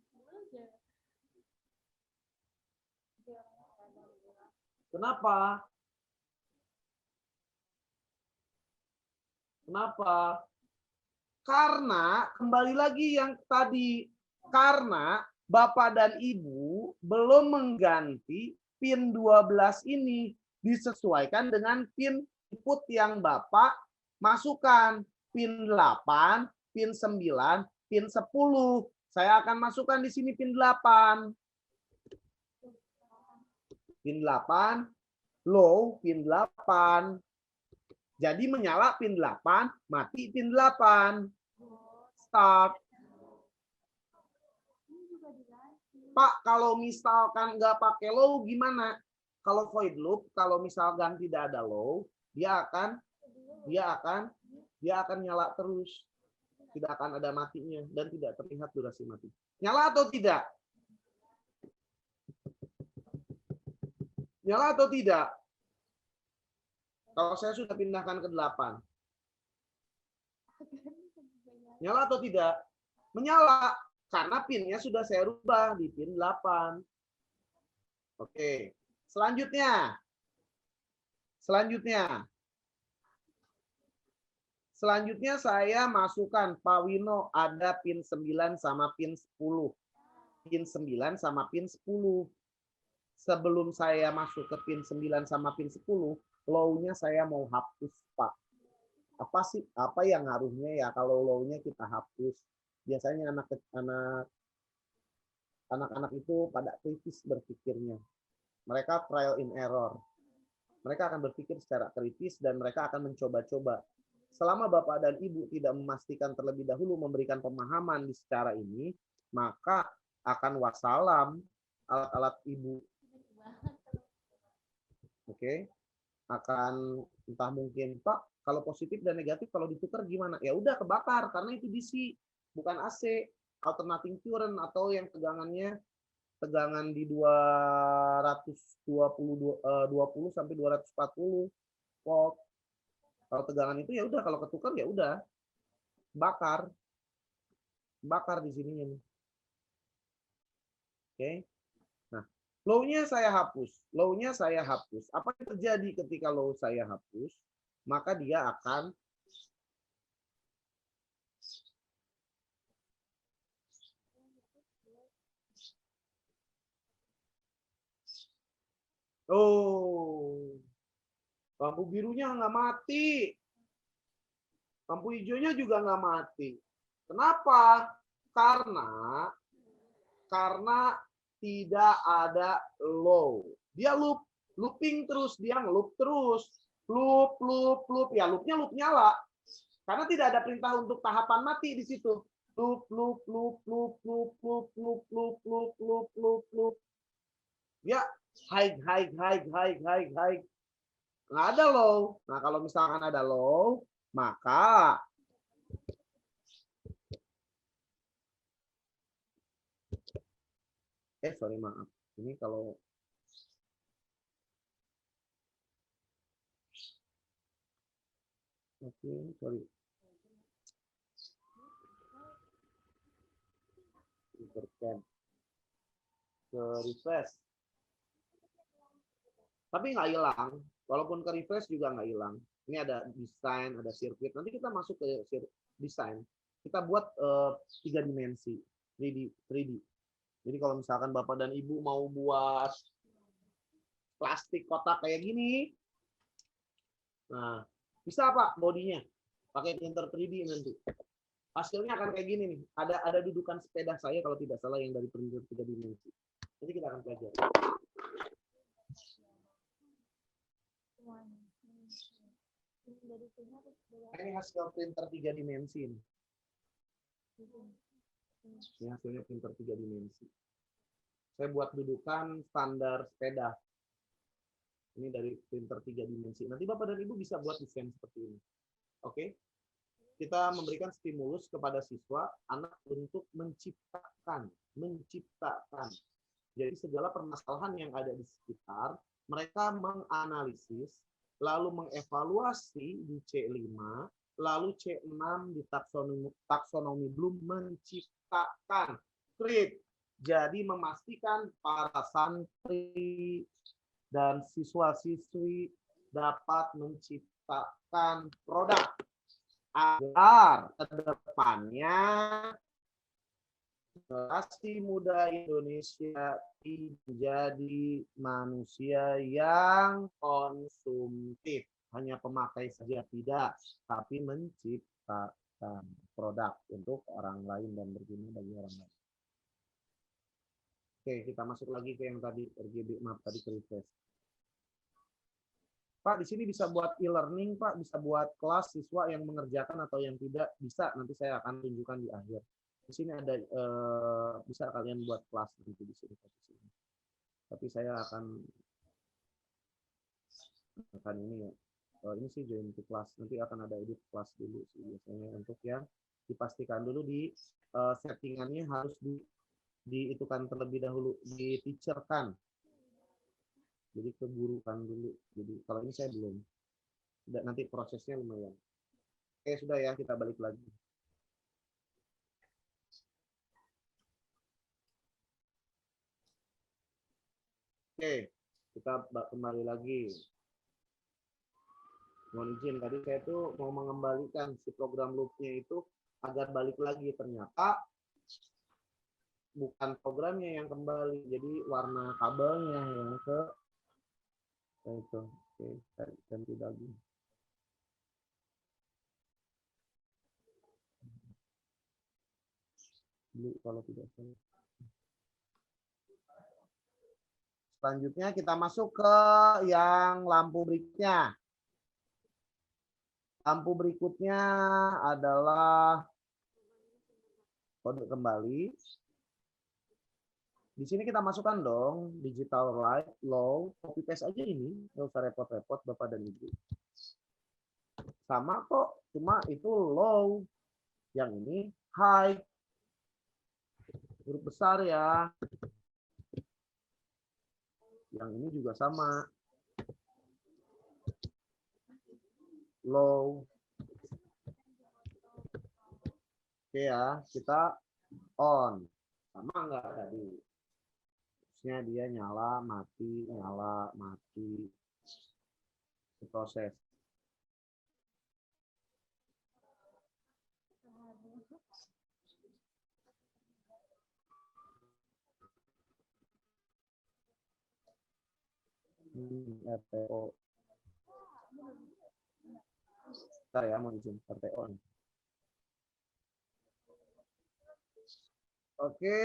Kenapa? Kenapa? Karena kembali lagi yang tadi, karena Bapak dan Ibu belum mengganti pin 12 ini disesuaikan dengan pin input yang Bapak masukkan, pin 8, pin 9, pin 10. Saya akan masukkan di sini pin 8. pin 8, low pin 8. Jadi menyala pin 8, mati pin 8. Start. Pak, kalau misalkan nggak pakai low gimana? Kalau void loop, kalau misalkan tidak ada low, dia akan nyala terus. Tidak akan ada matinya dan tidak terlihat durasi mati. Nyala atau tidak? Nyala atau tidak? Kalau saya sudah pindahkan ke 8. Nyala atau tidak? Menyala. Karena pinnya sudah saya rubah di pin 8. Oke. Selanjutnya. Selanjutnya saya masukkan Pak Wino ada pin 9 sama pin 10. Pin 9 sama pin 10. Sebelum saya masuk ke pin 9 sama pin 10, low-nya saya mau hapus, Pak. Apa yang ngaruhnya ya kalau low-nya kita hapus? Biasanya anak-anak itu pada kritis berpikirnya. Mereka trial and error. Mereka akan berpikir secara kritis dan mereka akan mencoba-coba. Selama Bapak dan Ibu tidak memastikan terlebih dahulu memberikan pemahaman di secara ini, maka akan wassalam alat-alat Ibu. Oke. Akan entah mungkin, Pak, kalau positif dan negatif kalau ditukar gimana? Ya udah kebakar karena itu DC, bukan AC. Alternating current atau yang tegangan di 220 sampai 240 volt. Kalau tegangan itu ya udah, kalau ketukar ya udah bakar di sini. Oke. Nah, low-nya saya hapus. Apa yang terjadi ketika low saya hapus? Maka dia akan lampu birunya nggak mati. Lampu hijaunya juga nggak mati. Kenapa? Karena tidak ada low. Dia looping terus, dia ngeloop terus. Loop. Ya loopnya loop nyala. Karena tidak ada perintah untuk tahapan mati di situ. Loop. Ya, high. Nggak ada low. Nah, kalau misalkan ada low, maka maaf. Ini kalau sorry. Ke refresh. Tapi nggak hilang. Walaupun ke refresh juga nggak hilang. Ini ada desain, ada sirkuit. Nanti kita masuk ke desain. Kita buat 3 dimensi, 3D. Jadi kalau misalkan Bapak dan Ibu mau buat plastik kotak kayak gini, nah bisa Pak bodinya pakai printer 3D nanti. Hasilnya akan kayak gini nih. Ada dudukan sepeda saya kalau tidak salah yang dari printer 3 dimensi. Nanti kita akan pelajari. Ini hasil printer 3 dimensi. Ini hasilnya printer 3 dimensi. Saya buat dudukan standar sepeda. Ini dari printer 3 dimensi. Nanti Bapak dan Ibu bisa buat desain seperti ini. Oke? Kita memberikan stimulus kepada siswa, anak untuk menciptakan. Jadi segala permasalahan yang ada di sekitar, mereka menganalisis, lalu mengevaluasi di C5, lalu C6 di taksonomi Bloom menciptakan. Create. Jadi memastikan para santri dan siswa-siswi dapat menciptakan produk agar ke depannya generasi muda Indonesia menjadi manusia yang konsumtif, hanya pemakai saja tidak, tapi menciptakan produk untuk orang lain dan berguna bagi orang lain. Oke, kita masuk lagi ke yang tadi RGB, maaf tadi ke refresh. Pak, di sini bisa buat e-learning, Pak, bisa buat kelas siswa yang mengerjakan atau yang tidak, bisa. Nanti saya akan tunjukkan di akhir. Di sini ada bisa kalian buat kelas nanti di sini. Tapi saya akan ini ya. Ini sih join to class. Nanti akan ada edit kelas dulu sih biasanya untuk yang dipastikan dulu di settingannya harus diitukan terlebih dahulu, di teacher-kan. Jadi keburukan dulu. Jadi kalau ini saya belum. Sudah, nanti prosesnya lumayan. Oke, sudah ya, kita balik lagi. Oke, kita kembali lagi. Mohon izin, tadi saya tuh mau mengembalikan si program loop-nya itu agar balik lagi. Ternyata bukan programnya yang kembali, jadi warna kabelnya yang ke itu. Oke, ganti lagi. Blue kalau tidak salah. Selanjutnya kita masuk ke yang lampu berikutnya. Lampu berikutnya adalah kode kembali. Di sini kita masukkan dong digital light, low, copy paste aja ini, nggak usah repot-repot Bapak dan Ibu. Sama kok, cuma itu low, yang ini high. Huruf besar ya. Yang ini juga sama. Low. Oke ya, kita on. Sama enggak tadi? Terusnya dia nyala, mati. Proses. RTO. Bentar ya, mau izin RTO. Oke.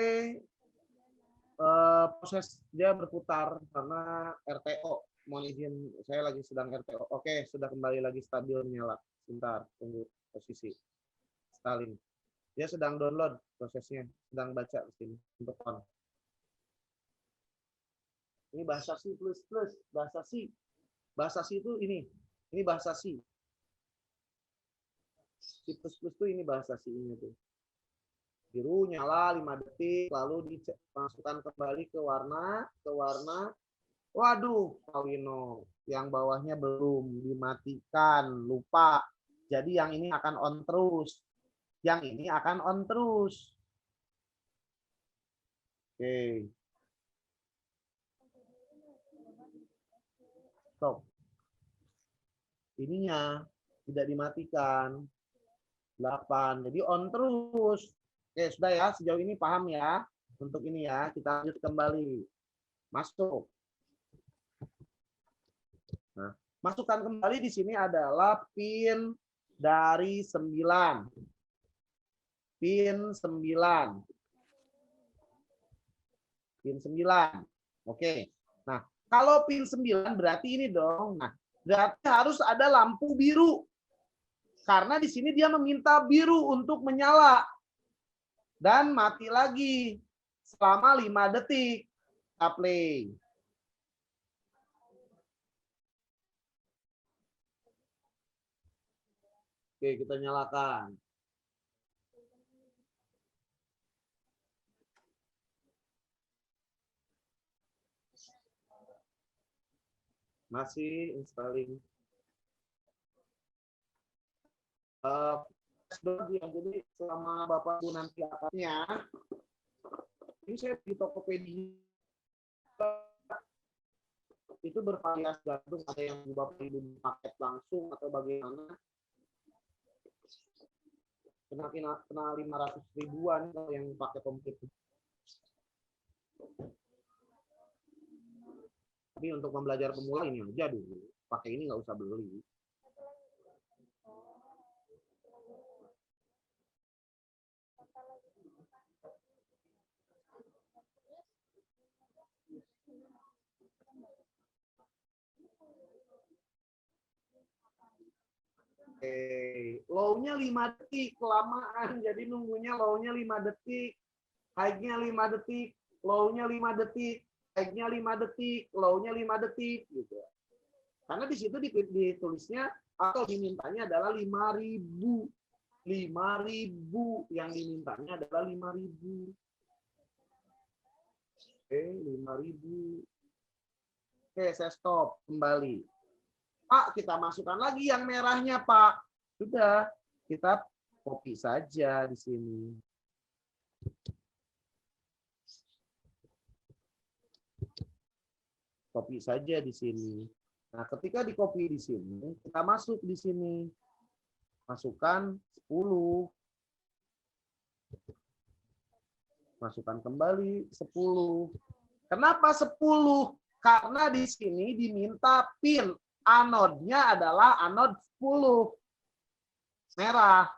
Proses dia berputar karena RTO. Mohon izin, saya lagi sedang RTO. Oke, sudah kembali lagi stabil nyala. Sebentar, tunggu posisi. Stalin. Dia sedang download prosesnya, sedang baca di sini untuk on. Ini bahasa C++, bahasa C. Bahasa C itu ini bahasa C. C++ itu ini bahasa C-nya tuh. Biru nyala 5 detik, lalu dimasukkan kembali ke warna. Waduh, Kawino, yang bawahnya belum dimatikan, lupa. Jadi yang ini akan on terus. Yang ini akan on terus. Oke. Stop. Ininya tidak dimatikan. 8. Jadi on terus. Oke, sudah ya, sejauh ini paham ya. Untuk ini ya, kita lanjut kembali. Masuk. Nah, masukkan kembali di sini adalah pin dari 9. Pin 9. Pin 9. Oke. Nah, kalau pin 9 berarti ini dong. Nah, berarti harus ada lampu biru. Karena di sini dia meminta biru untuk menyala. Dan mati lagi selama 5 detik. Kita play. Oke, kita nyalakan. Masih installing. Jadi selama Bapak Ibu nanti akarnya, ini saya di Tokopedia itu bervariasi, gantung ada yang Bapak Ibu paket langsung atau bagaimana. Kena 500 ribuan kalau yang pakai komplit. Tapi untuk pembelajar pemula ini aja dulu. Pakai ini nggak usah beli. Low-nya 5 detik, kelamaan. Jadi nunggunya low-nya 5 detik, high-nya 5 detik, low-nya 5 detik, high-nya 5 detik, low-nya 5 detik gitu. Karena di situ ditulisnya atau dimintanya adalah 5.000. 5.000 yang dimintanya adalah 5.000. Oke, 5.000. Oke, saya stop kembali. Pak, kita masukkan lagi yang merahnya, Pak. Sudah, kita copy saja di sini. Copy saja di sini. Nah, ketika di copy di sini, kita masuk di sini. Masukkan 10. Masukkan kembali 10. Kenapa 10? Karena di sini diminta pin. Anodnya adalah anod 10. Merah.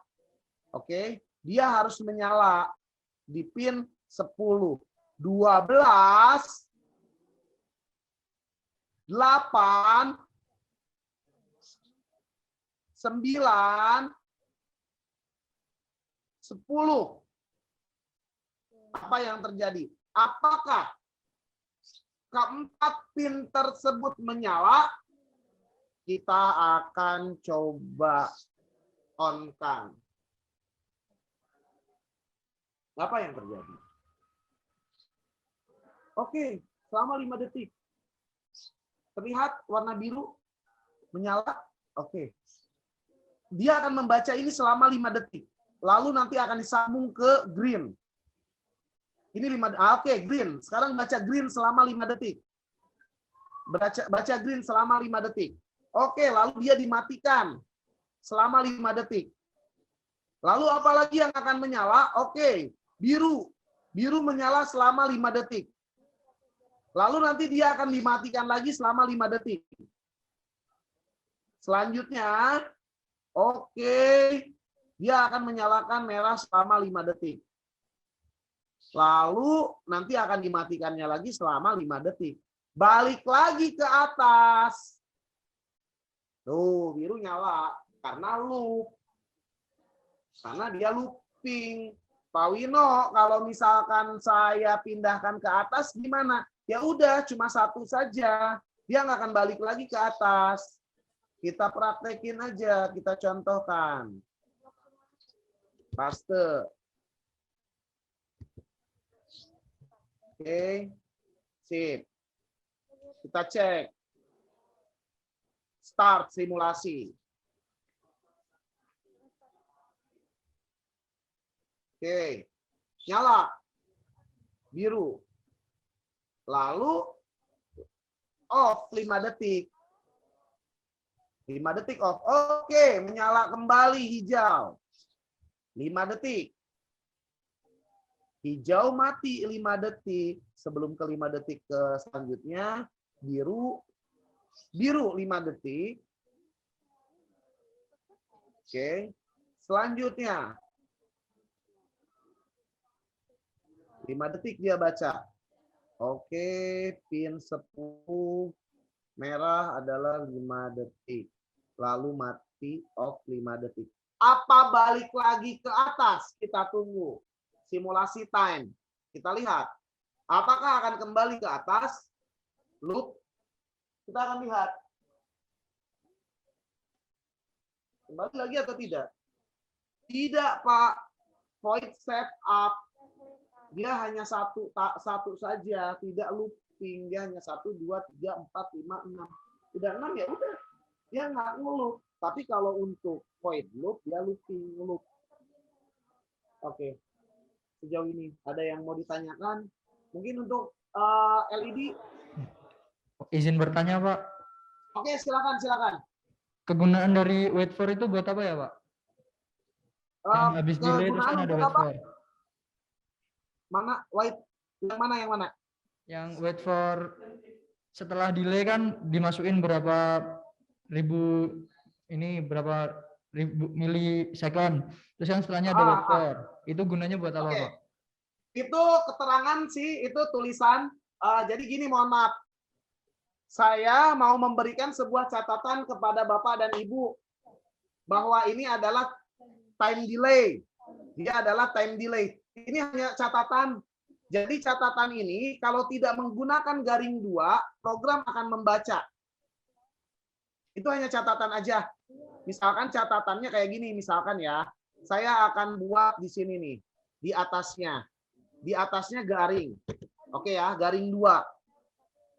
Oke, dia harus menyala di pin 10. 12 8 9 10. Apa yang terjadi? Apakah keempat pin tersebut menyala? Kita akan coba on-kan. Apa yang terjadi? Oke, selama 5 detik. Terlihat warna biru menyala? Oke. Dia akan membaca ini selama 5 detik. Lalu nanti akan disambung ke green. Ini 5 oke, green. Sekarang baca green selama 5 detik. Baca green selama 5 detik. Oke, lalu dia dimatikan selama 5 detik. Lalu apa lagi yang akan menyala? Oke, biru. Biru menyala selama 5 detik. Lalu nanti dia akan dimatikan lagi selama 5 detik. Selanjutnya, oke, dia akan menyalakan merah selama 5 detik. Lalu nanti akan dimatikannya lagi selama 5 detik. Balik lagi ke atas. Tuh, biru nyala karena loop. Karena dia looping. Pak Wino, kalau misalkan saya pindahkan ke atas gimana? Ya udah, cuma satu saja. Dia nggak akan balik lagi ke atas. Kita praktekin aja, kita contohkan. Paste. Oke. Sip. Kita cek. Start simulasi. Oke. Nyala. Biru. Lalu off 5 detik. 5 detik off. Oke, menyala kembali hijau. 5 detik. Hijau mati 5 detik. Sebelum ke 5 detik ke selanjutnya, biru 5 detik. Oke. Selanjutnya 5 detik dia baca. Oke, pin 10 merah adalah 5 detik. Lalu mati off 5 detik. Apa balik lagi ke atas? Kita tunggu. Simulasi time. Kita lihat. Apakah akan kembali ke atas? Loop. Kita akan lihat. Kembali lagi atau tidak? Tidak, Pak. Void setup. Dia hanya satu saja, tidak looping. Dia hanya 1, 2, 3, 4, 5, 6. Tidak 6 ya udah. Dia nggak ngeloop. Tapi kalau untuk void loop, dia looping loop. Oke. Sejauh ini ada yang mau ditanyakan? Mungkin untuk LED. Izin bertanya, Pak. Oke, silakan. Kegunaan dari wait for itu buat apa ya, Pak? Yang habis delay terus kan ada wait for. Mana white? Yang mana? Yang wait for setelah delay kan dimasukin berapa ribu milisekund. Terus yang setelahnya ada wait for. Itu gunanya buat apa, Pak? Itu keterangan sih, itu tulisan. Jadi gini, mohon maaf. saya mau memberikan sebuah catatan kepada Bapak dan Ibu bahwa ini adalah time delay. Dia adalah time delay. Ini hanya catatan. Jadi catatan ini kalau tidak menggunakan garing 2, program akan membaca. Itu hanya catatan aja. Misalkan catatannya kayak gini, misalkan ya, saya akan buat di sini nih, di atasnya. Di atasnya garing. Oke ya, garing 2.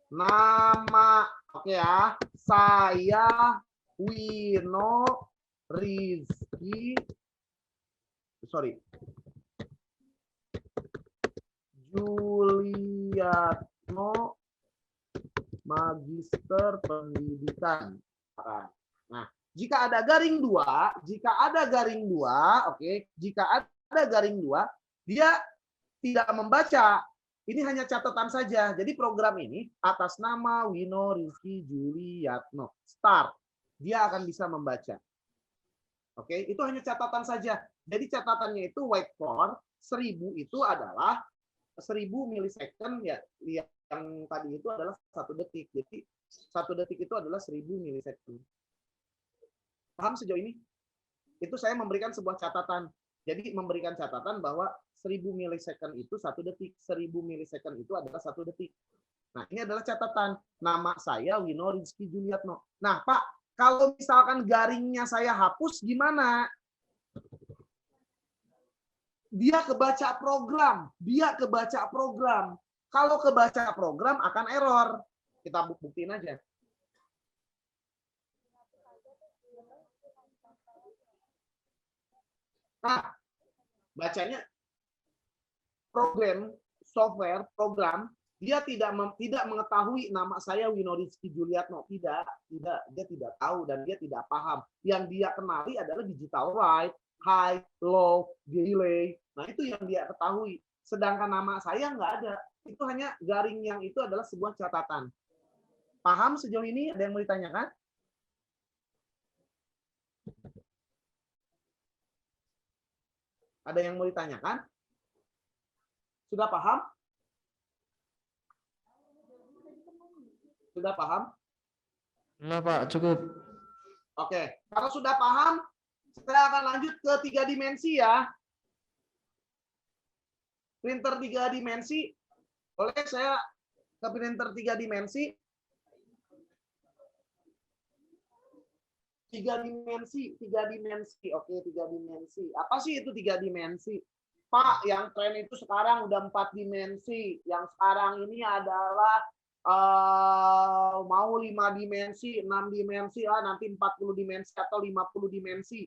Nama, oke ya, saya Wino Rizky, Juliatno, Magister Pendidikan. Nah, jika ada garing 2, oke, jika ada garing 2, dia tidak membaca. Ini hanya catatan saja. Jadi program ini atas nama Wino Rizky Juliatno. Start. Dia akan bisa membaca. Oke, itu hanya catatan saja. Jadi catatannya itu wait for 1000 itu adalah 1000 milisecond ya. Yang tadi itu adalah 1 detik. Jadi 1 detik itu adalah 1000 milisecond. Paham sejauh ini? Itu saya memberikan sebuah catatan. Jadi memberikan catatan bahwa 1000 milisecond itu 1 detik. 1000 milisecond itu adalah 1 detik. Nah, ini adalah catatan. Nama saya Wino Rizky Juliatno. Nah, Pak, kalau misalkan garingnya saya hapus, gimana? Dia kebaca program. Kalau kebaca program akan error. Kita buktiin aja. Nah, bacanya program, software, program, dia tidak mengetahui nama saya Wino Rizky Juliatno. Tidak, dia tidak tahu dan dia tidak paham. Yang dia kenali adalah digital write, high, low, delay. Nah, itu yang dia ketahui. Sedangkan nama saya nggak ada. Itu hanya garing yang itu adalah sebuah catatan. Paham sejauh ini? Ada yang mau ditanyakan? Ada yang mau ditanyakan? Sudah paham? Sudah paham? Enggak, Pak, cukup. Oke, kalau sudah paham, saya akan lanjut ke 3 dimensi ya. Printer 3 dimensi. Boleh saya ke printer 3 dimensi? 3 dimensi. Oke, 3 dimensi. Apa sih itu 3 dimensi? Pak, yang tren itu sekarang udah 4 dimensi. Yang sekarang ini adalah mau 5 dimensi, 6 dimensi, nanti 40 dimensi atau 50 dimensi.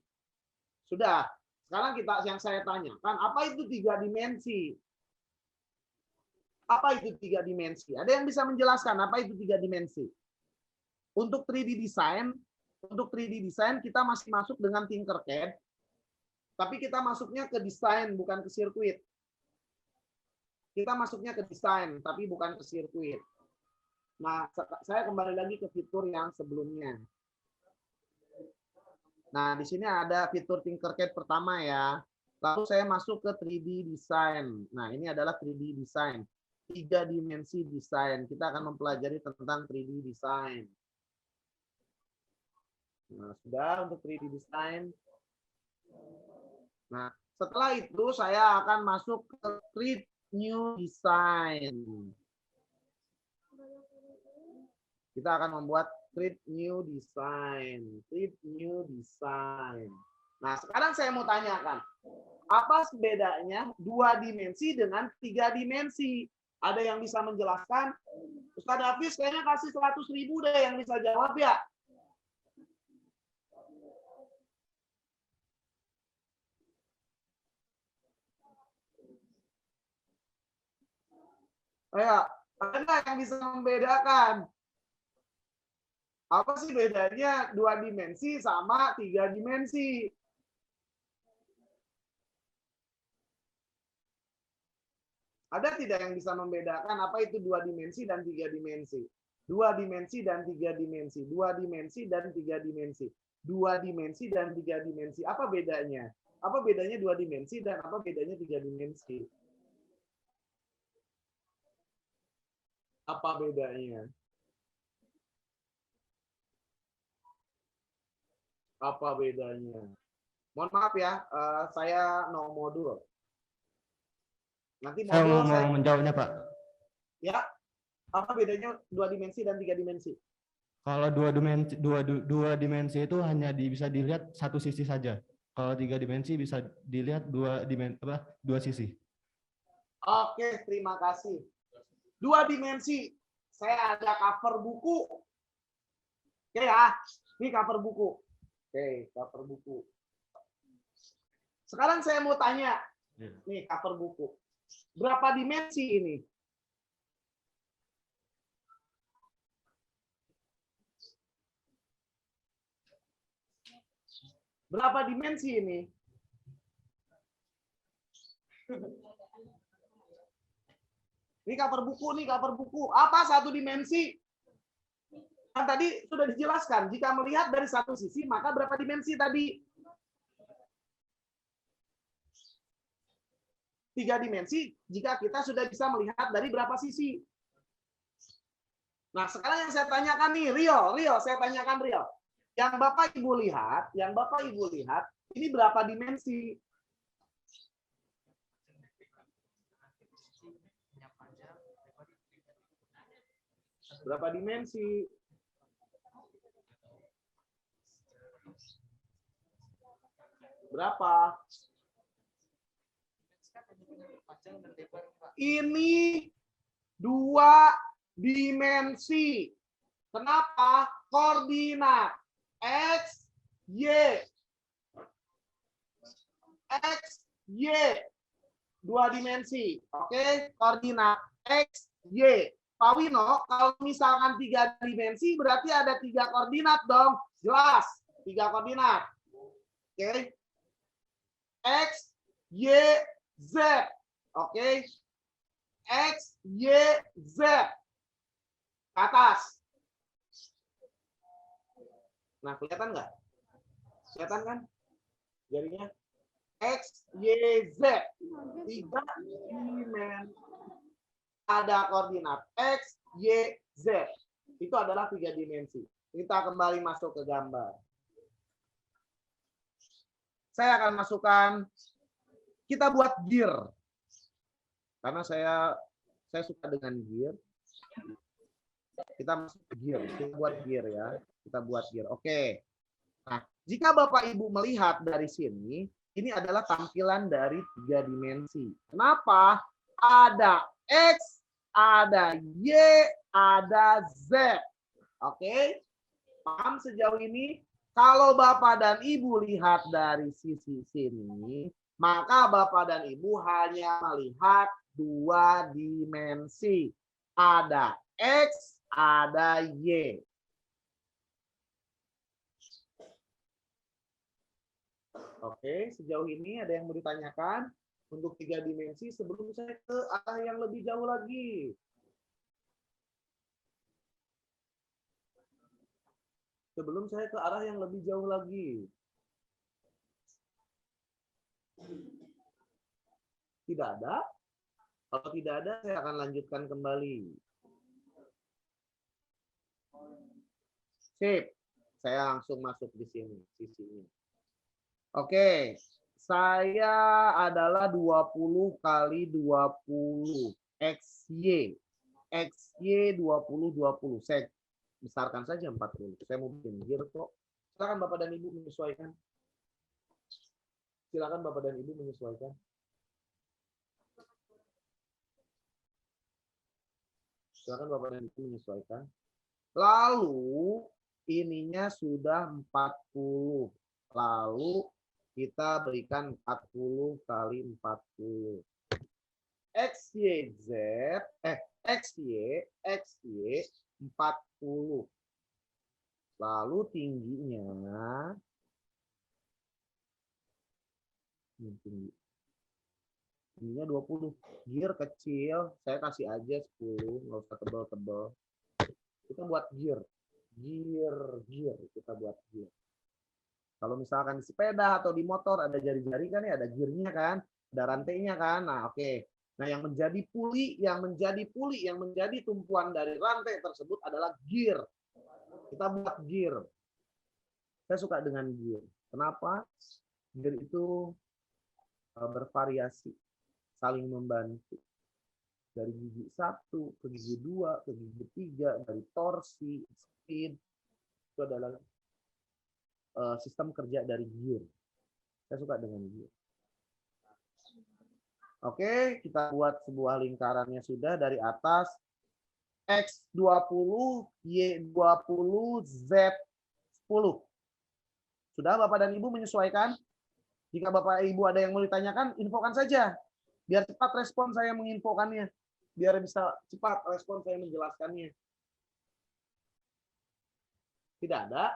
Sudah. Sekarang yang saya tanyakan, apa itu 3 dimensi? Apa itu 3 dimensi? Ada yang bisa menjelaskan apa itu 3 dimensi? Untuk 3D design kita masih masuk dengan Tinkercad, tapi kita masuknya ke desain bukan ke sirkuit. Kita masuknya ke desain tapi bukan ke sirkuit. Nah, saya kembali lagi ke fitur yang sebelumnya. Nah, di sini ada fitur Tinkercad pertama ya. Lalu saya masuk ke 3D design. Nah, ini adalah 3D design. 3 dimensi desain. Kita akan mempelajari tentang 3D design. Nah, sudah untuk 3D design. Nah, setelah itu saya akan masuk ke create new design. Kita akan membuat create new design. Nah, sekarang saya mau tanyakan, apa bedanya 2 dimensi dengan 3 dimensi? Ada yang bisa menjelaskan? Ustaz Hafiz kayaknya kasih 100.000 deh yang bisa jawab ya. Ayo, ada yang bisa membedakan? Apa sih bedanya 2 dimensi sama 3 dimensi? Ada tidak yang bisa membedakan apa itu 2 dimensi dan 3 dimensi? 2 dimensi dan 3 dimensi. 2 dimensi dan 3 dimensi. 2 dimensi dan 3 dimensi. Apa bedanya? Apa bedanya 2 dimensi dan apa bedanya 3 dimensi? Apa bedanya? Apa bedanya? Mohon maaf ya, saya no modul. Nanti Saya modul mau menjawabnya, Pak. ya, apa bedanya 2 dimensi dan 3 dimensi? Kalau dua dimensi itu hanya bisa dilihat satu sisi saja. Kalau 3 dimensi bisa dilihat dua sisi. Oke, terima kasih. 2 dimensi. Saya ada cover buku. Oke ya, ini cover buku. Oke, cover buku. Sekarang saya mau tanya, nih cover buku. Berapa dimensi ini? Berapa dimensi ini? Ini cover buku, nih cover buku. Apa satu dimensi? Kan tadi sudah dijelaskan, jika melihat dari satu sisi, maka berapa dimensi tadi? 3 dimensi jika kita sudah bisa melihat dari berapa sisi. Nah, sekarang yang saya tanyakan nih, Rio, saya tanyakan Rio. Yang Bapak Ibu lihat, ini berapa dimensi? Berapa dimensi? Berapa? Ini 2 dimensi. Kenapa? Koordinat X, Y. X, Y. 2 dimensi. Oke, koordinat X, Y. Pak Wino, kalau misalkan 3 dimensi berarti ada 3 koordinat dong. Jelas, 3 koordinat. Oke. X, Y, Z. Oke. X, Y, Z. Ke atas. Nah, kelihatan nggak? Kelihatan kan? Jadinya X, Y, Z. 3 dimensi. Ada koordinat X, Y, Z. Itu adalah 3 dimensi. Kita kembali masuk ke gambar. Saya akan masukkan, kita buat gear. Karena saya suka dengan gear. Kita masuk ke gear. Kita buat gear ya. Kita buat gear. Oke. Nah, jika Bapak Ibu melihat dari sini, ini adalah tampilan dari 3 dimensi. Kenapa? Ada X, ada Y, ada Z. Oke? Paham sejauh ini? Kalau Bapak dan Ibu lihat dari sisi sini, maka Bapak dan Ibu hanya melihat 2 dimensi. Ada X, ada Y. Oke, sejauh ini ada yang mau ditanyakan untuk 3 dimensi sebelum saya ke arah yang lebih jauh lagi. Sebelum saya ke arah yang lebih jauh lagi. Tidak ada? Kalau tidak ada, saya akan lanjutkan kembali. Sip. Saya langsung masuk di sini, sisinya. Oke. Saya adalah 20 kali 20. XY. XY 20, 20. Saya besarkan saja 40. Saya mau bikin gear kok. Silakan Bapak dan Ibu menyesuaikan. Silakan Bapak dan Ibu menyesuaikan. Silakan Bapak dan Ibu menyesuaikan. Lalu ininya sudah 40. Lalu kita berikan 40 kali 40. XYZ, XY 40. Lalu tingginya tingginya 20. Gear kecil, saya kasih aja 10, nggak usah tebal-tebal. Kita buat gear. Gear, kita buat gear. Kalau misalkan di sepeda atau di motor ada jari-jari kan ya, ada gearnya kan, ada rantainya kan. Nah, oke. Nah, yang menjadi puli, yang menjadi tumpuan dari rantai tersebut adalah gear. Kita buat gear. Saya suka dengan gear. Kenapa? Gear itu bervariasi, saling membantu. Dari gigi 1 ke gigi 2 ke gigi 3, dari torsi, speed, itu adalah sistem kerja dari gear. Saya suka dengan gear. Oke, kita buat sebuah lingkarannya sudah dari atas. X20, Y20, Z10. Sudah Bapak dan Ibu menyesuaikan? Jika Bapak Ibu ada yang mau ditanyakan, infokan saja. Biar cepat respon saya menginfokannya. Biar bisa cepat respon saya menjelaskannya. Tidak ada?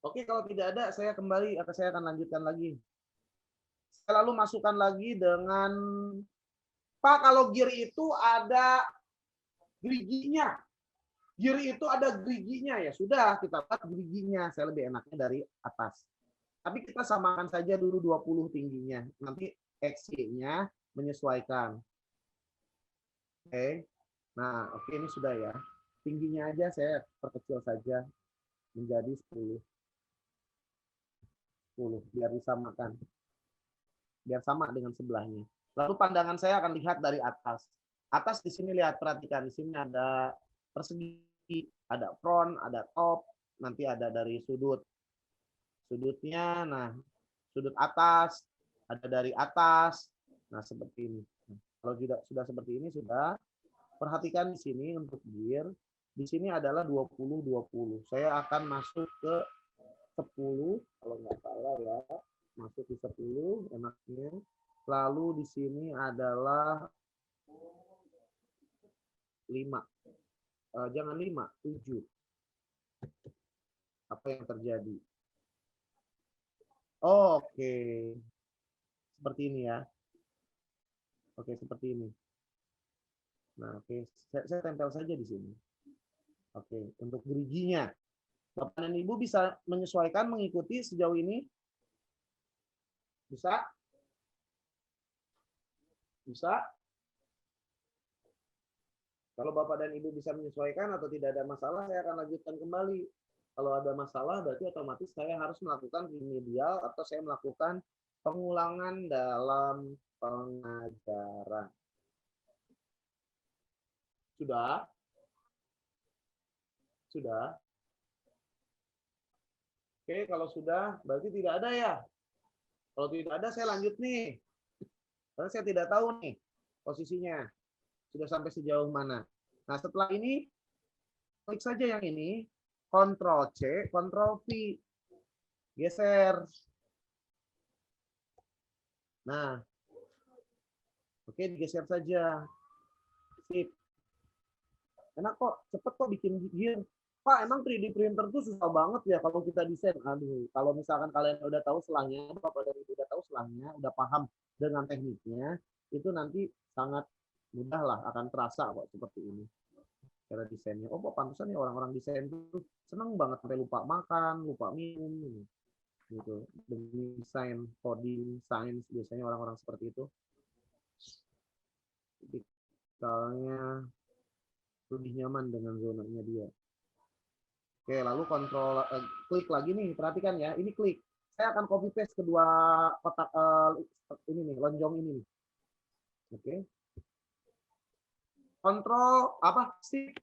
Oke, kalau tidak ada, saya kembali atau saya akan lanjutkan lagi. Saya lalu masukkan lagi dengan, Pak, kalau gear itu ada geriginya. Gear itu ada geriginya, ya sudah, kita buat geriginya. Saya lebih enaknya dari atas. Tapi kita samakan saja dulu 20 tingginya. Nanti XY-nya menyesuaikan. Oke. Nah, oke, ini sudah ya. Tingginya aja saya perkecil saja menjadi 10. 10 biar disamakan. Biar sama dengan sebelahnya. Lalu pandangan saya akan lihat dari atas. Atas di sini lihat, perhatikan. Di sini ada persegi, ada front, ada top, nanti ada dari sudut. Sudutnya, nah, sudut atas, ada dari atas. Nah, seperti ini. Kalau sudah seperti ini, sudah. Perhatikan di sini untuk gear. Di sini adalah 20-20. Saya akan masuk ke 10, kalau nggak salah ya. Masuk di 10 enaknya. Lalu di sini adalah 5. Jangan 5, 7. Apa yang terjadi? Oke. Seperti ini ya. Oke, seperti ini. Nah, oke. Saya tempel saja di sini. Oke, untuk geriginya. Bapak dan Ibu bisa menyesuaikan, mengikuti sejauh ini? Bisa? Bisa? Kalau Bapak dan Ibu bisa menyesuaikan atau tidak ada masalah, saya akan lanjutkan kembali. Kalau ada masalah, berarti otomatis saya harus melakukan remedial atau saya melakukan pengulangan dalam pengajaran. Sudah? Sudah? Oke, kalau sudah, berarti tidak ada ya? Kalau tidak ada, saya lanjut nih. Karena saya tidak tahu nih posisinya. Sudah sampai sejauh mana. Nah, setelah ini, klik saja yang ini. Ctrl C, Ctrl V. Geser. Nah. Oke, digeser saja. Sip. Enak kok, cepet kok bikin gear. Pak, emang 3D printer tuh susah banget ya kalau kita desain. Aduh, kalau misalkan kalian udah tahu selangnya, Bapak dan Ibu udah tahu selangnya, udah paham dengan tekniknya, itu nanti sangat mudah lah, akan terasa kok seperti ini. Cara desainnya. Oh, kok pantesan ya orang-orang desain tuh seneng banget sampai lupa makan, lupa minum. Gitu. Demi desain, coding, sains, biasanya orang-orang seperti itu. Misalnya lebih nyaman dengan zonanya dia. Oke, lalu klik lagi nih, perhatikan ya, ini klik. Saya akan copy paste kedua kotak ini nih, lonjong ini nih. Oke. Kontrol apa? Shift,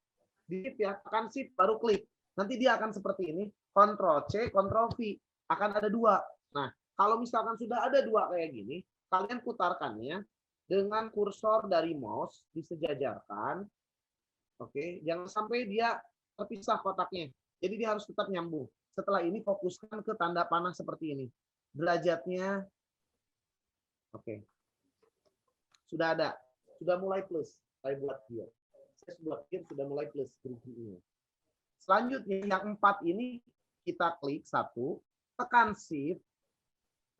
delete ya, tekan shift baru klik. Nanti dia akan seperti ini, Ctrl C, Ctrl V. Akan ada 2. Nah, kalau misalkan sudah ada 2 kayak gini, kalian putarkannya dengan kursor dari mouse disejajarkan. Oke, jangan sampai dia terpisah kotaknya. Jadi dia harus tetap nyambung. Setelah ini fokuskan ke tanda panah seperti ini. Derajatnya, oke. Sudah ada. Sudah mulai plus. Saya buat gear. Saya buat gear sudah mulai plus. Selanjutnya yang 4 ini kita klik 1. Tekan shift.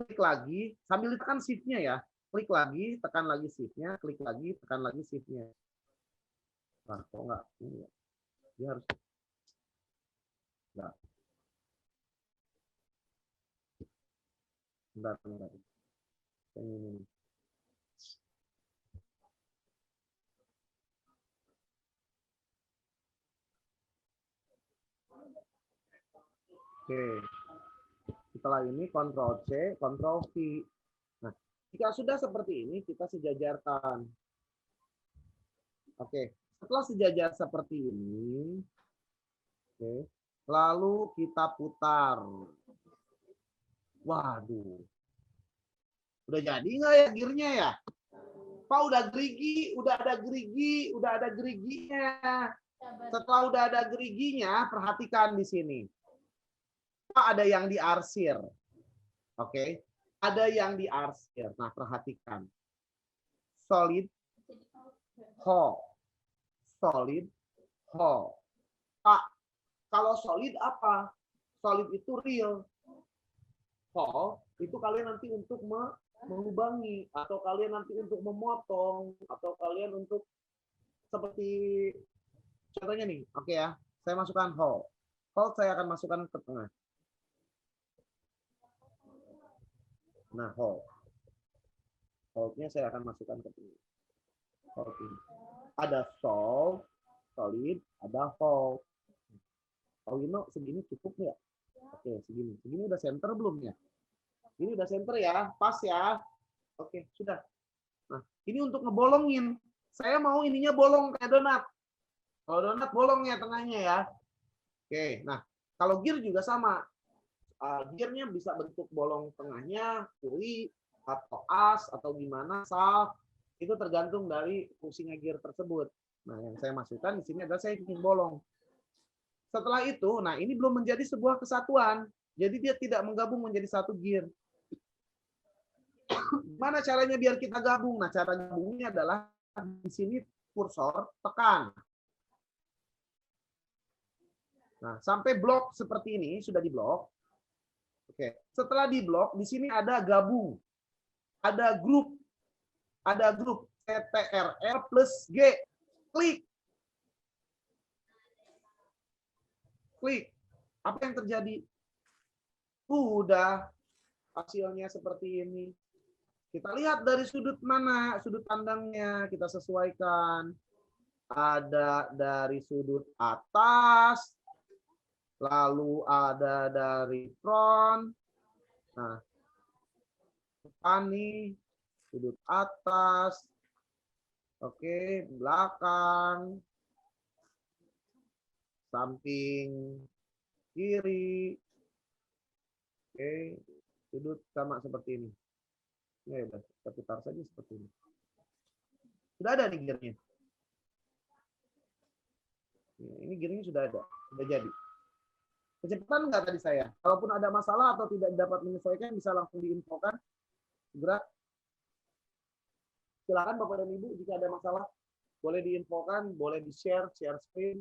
Klik lagi. Sambil ditekan shift-nya ya. Klik lagi. Tekan lagi shift-nya. Klik lagi. Tekan lagi shift-nya. Nah, kok enggak? Ini ya. Dia harus. Enggak. Bentar. Ini. Oke. Setelah ini Ctrl C, Ctrl V. Nah, jika sudah seperti ini, kita sejajarkan. Oke. Setelah sejajar seperti ini, oke, lalu kita putar. Waduh. Udah jadi nggak ya gearnya ya? Pak udah gerigi, udah ada gerigi, udah ada geriginya. Setelah udah ada geriginya, perhatikan di sini. Pak ada yang diarsir. Oke. Ada yang diarsir. Nah, perhatikan. Solid, ho. Solid, ho. Pak, kalau solid apa? Solid itu real. Ho, itu kalian nanti untuk mengubangi, atau kalian nanti untuk memotong, atau kalian untuk seperti contohnya nih. Oke ya, saya masukkan hold. Hold saya akan masukkan ke tengah. Nah, hold. Hold-nya saya akan masukkan ke tengah. Hold ini. Ada solid, ada hold. Oh, Wino, segini cukup nggak? Oke, segini. Segini udah center belum ya? Ini udah center ya, pas ya. Oke, sudah. Nah, ini untuk ngebolongin. Saya mau ininya bolong kayak donat. Kalau donat bolong ya tengahnya ya. Oke, nah kalau gear juga sama. Gearnya bisa bentuk bolong tengahnya, puri, atau as, atau gimana, salve. Itu tergantung dari fungsinya gear tersebut. Nah, yang saya masukkan di sini adalah saya ingin bolong. Setelah itu, nah ini belum menjadi sebuah kesatuan. Jadi dia tidak menggabung menjadi satu gear. Gimana caranya biar kita gabung? Nah, cara gabungnya adalah di sini kursor tekan. Nah, sampai blok seperti ini sudah diblok. Oke, setelah diblok di sini ada gabung. Ada grup. Ada grup CTRL plus G. Klik. Klik. Apa yang terjadi? Udah hasilnya seperti ini. Kita lihat dari sudut mana, sudut pandangnya kita sesuaikan. Ada dari sudut atas, lalu ada dari front. Nah, depan nih, sudut atas. Oke, belakang. Samping kiri. Oke, sudut sama seperti ini. Ya udah, kita putar saja seperti ini. Sudah ada nih gearnya. Ini gearnya sudah ada, sudah jadi. Kecepatan nggak tadi saya? Kalaupun ada masalah atau tidak dapat menyesuaikan, bisa langsung diinfokan. Segera. Silakan Bapak dan Ibu, jika ada masalah, boleh diinfokan, boleh di-share, share screen.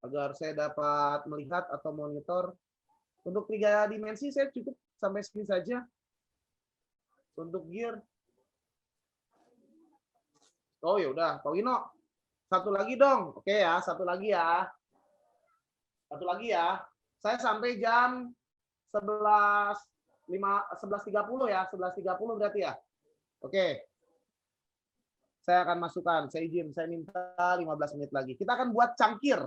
Agar saya dapat melihat atau monitor. Untuk 3 dimensi saya cukup sampai sini saja. Untuk gear. Oh ya udah, Pak Wino. Satu lagi dong. Oke ya, satu lagi ya. Satu lagi ya. Saya sampai jam 11.30 ya, 11.30 berarti ya. Oke. Saya akan masukkan, saya izin, saya minta 15 menit lagi. Kita akan buat cangkir,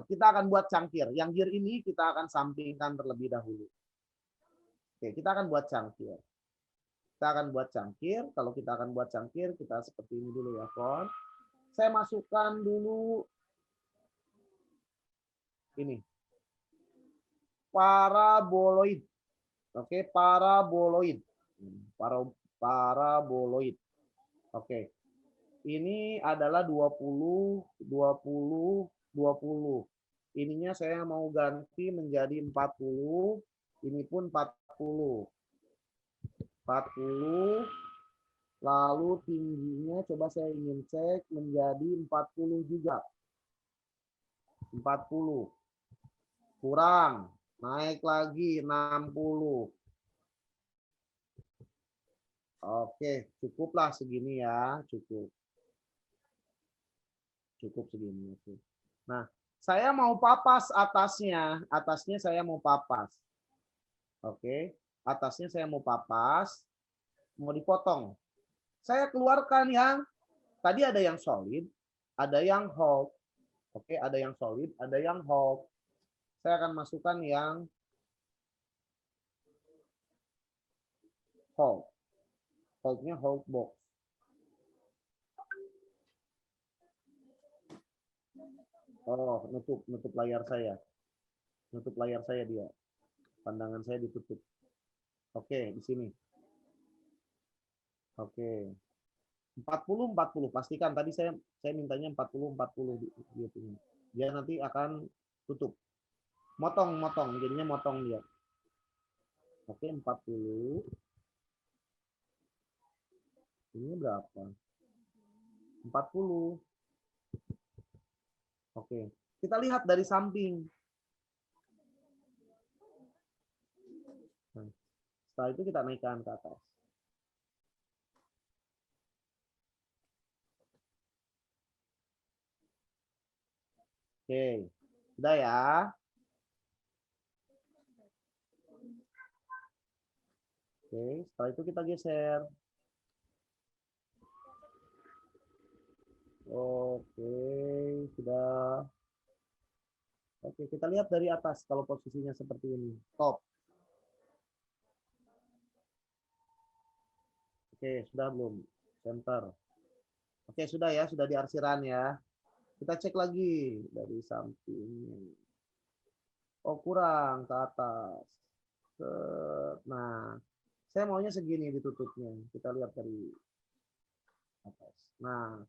Yang gear ini kita akan sampingkan terlebih dahulu. Oke, kita akan buat cangkir. Kalau kita akan buat cangkir, kita seperti ini dulu ya, Kon. Saya masukkan dulu ini. Paraboloid. Oke, paraboloid. Paraboloid. Oke. Ini adalah 20, 20, 20. Ininya saya mau ganti menjadi 40. Ini pun 40. 40. Lalu tingginya coba saya ingin cek menjadi 40 juga. 40. Kurang. Naik lagi 60. Oke, cukuplah segini ya, cukup. Cukup segini. Nah, saya mau papas atasnya. Atasnya saya mau papas. Oke, atasnya saya mau papas. Mau dipotong. Saya keluarkan yang tadi ada yang solid, ada yang hold. Oke, ada yang solid, ada yang hold. Saya akan masukkan yang hold. Holdnya hold box. Oh, nutup layar saya. Nutup layar saya dia. Pandangan saya ditutup. Oke, di sini. Oke. 40 pastikan tadi saya mintanya 40 gitu. Dia nanti akan tutup. Motong jadinya motong dia. Oke, 40. Ini berapa? 40. Oke. Kita lihat dari samping. Nah, setelah itu kita naikkan ke atas. Oke, sudah ya. Oke, setelah itu kita geser. Oke, sudah. Oke, kita lihat dari atas kalau posisinya seperti ini. Top. Oke, sudah belum? Center. Oke, sudah ya, sudah di arsiran ya. Kita cek lagi dari samping. Oh, kurang ke atas. Nah, saya maunya segini ditutupnya. Kita lihat dari atas. Nah,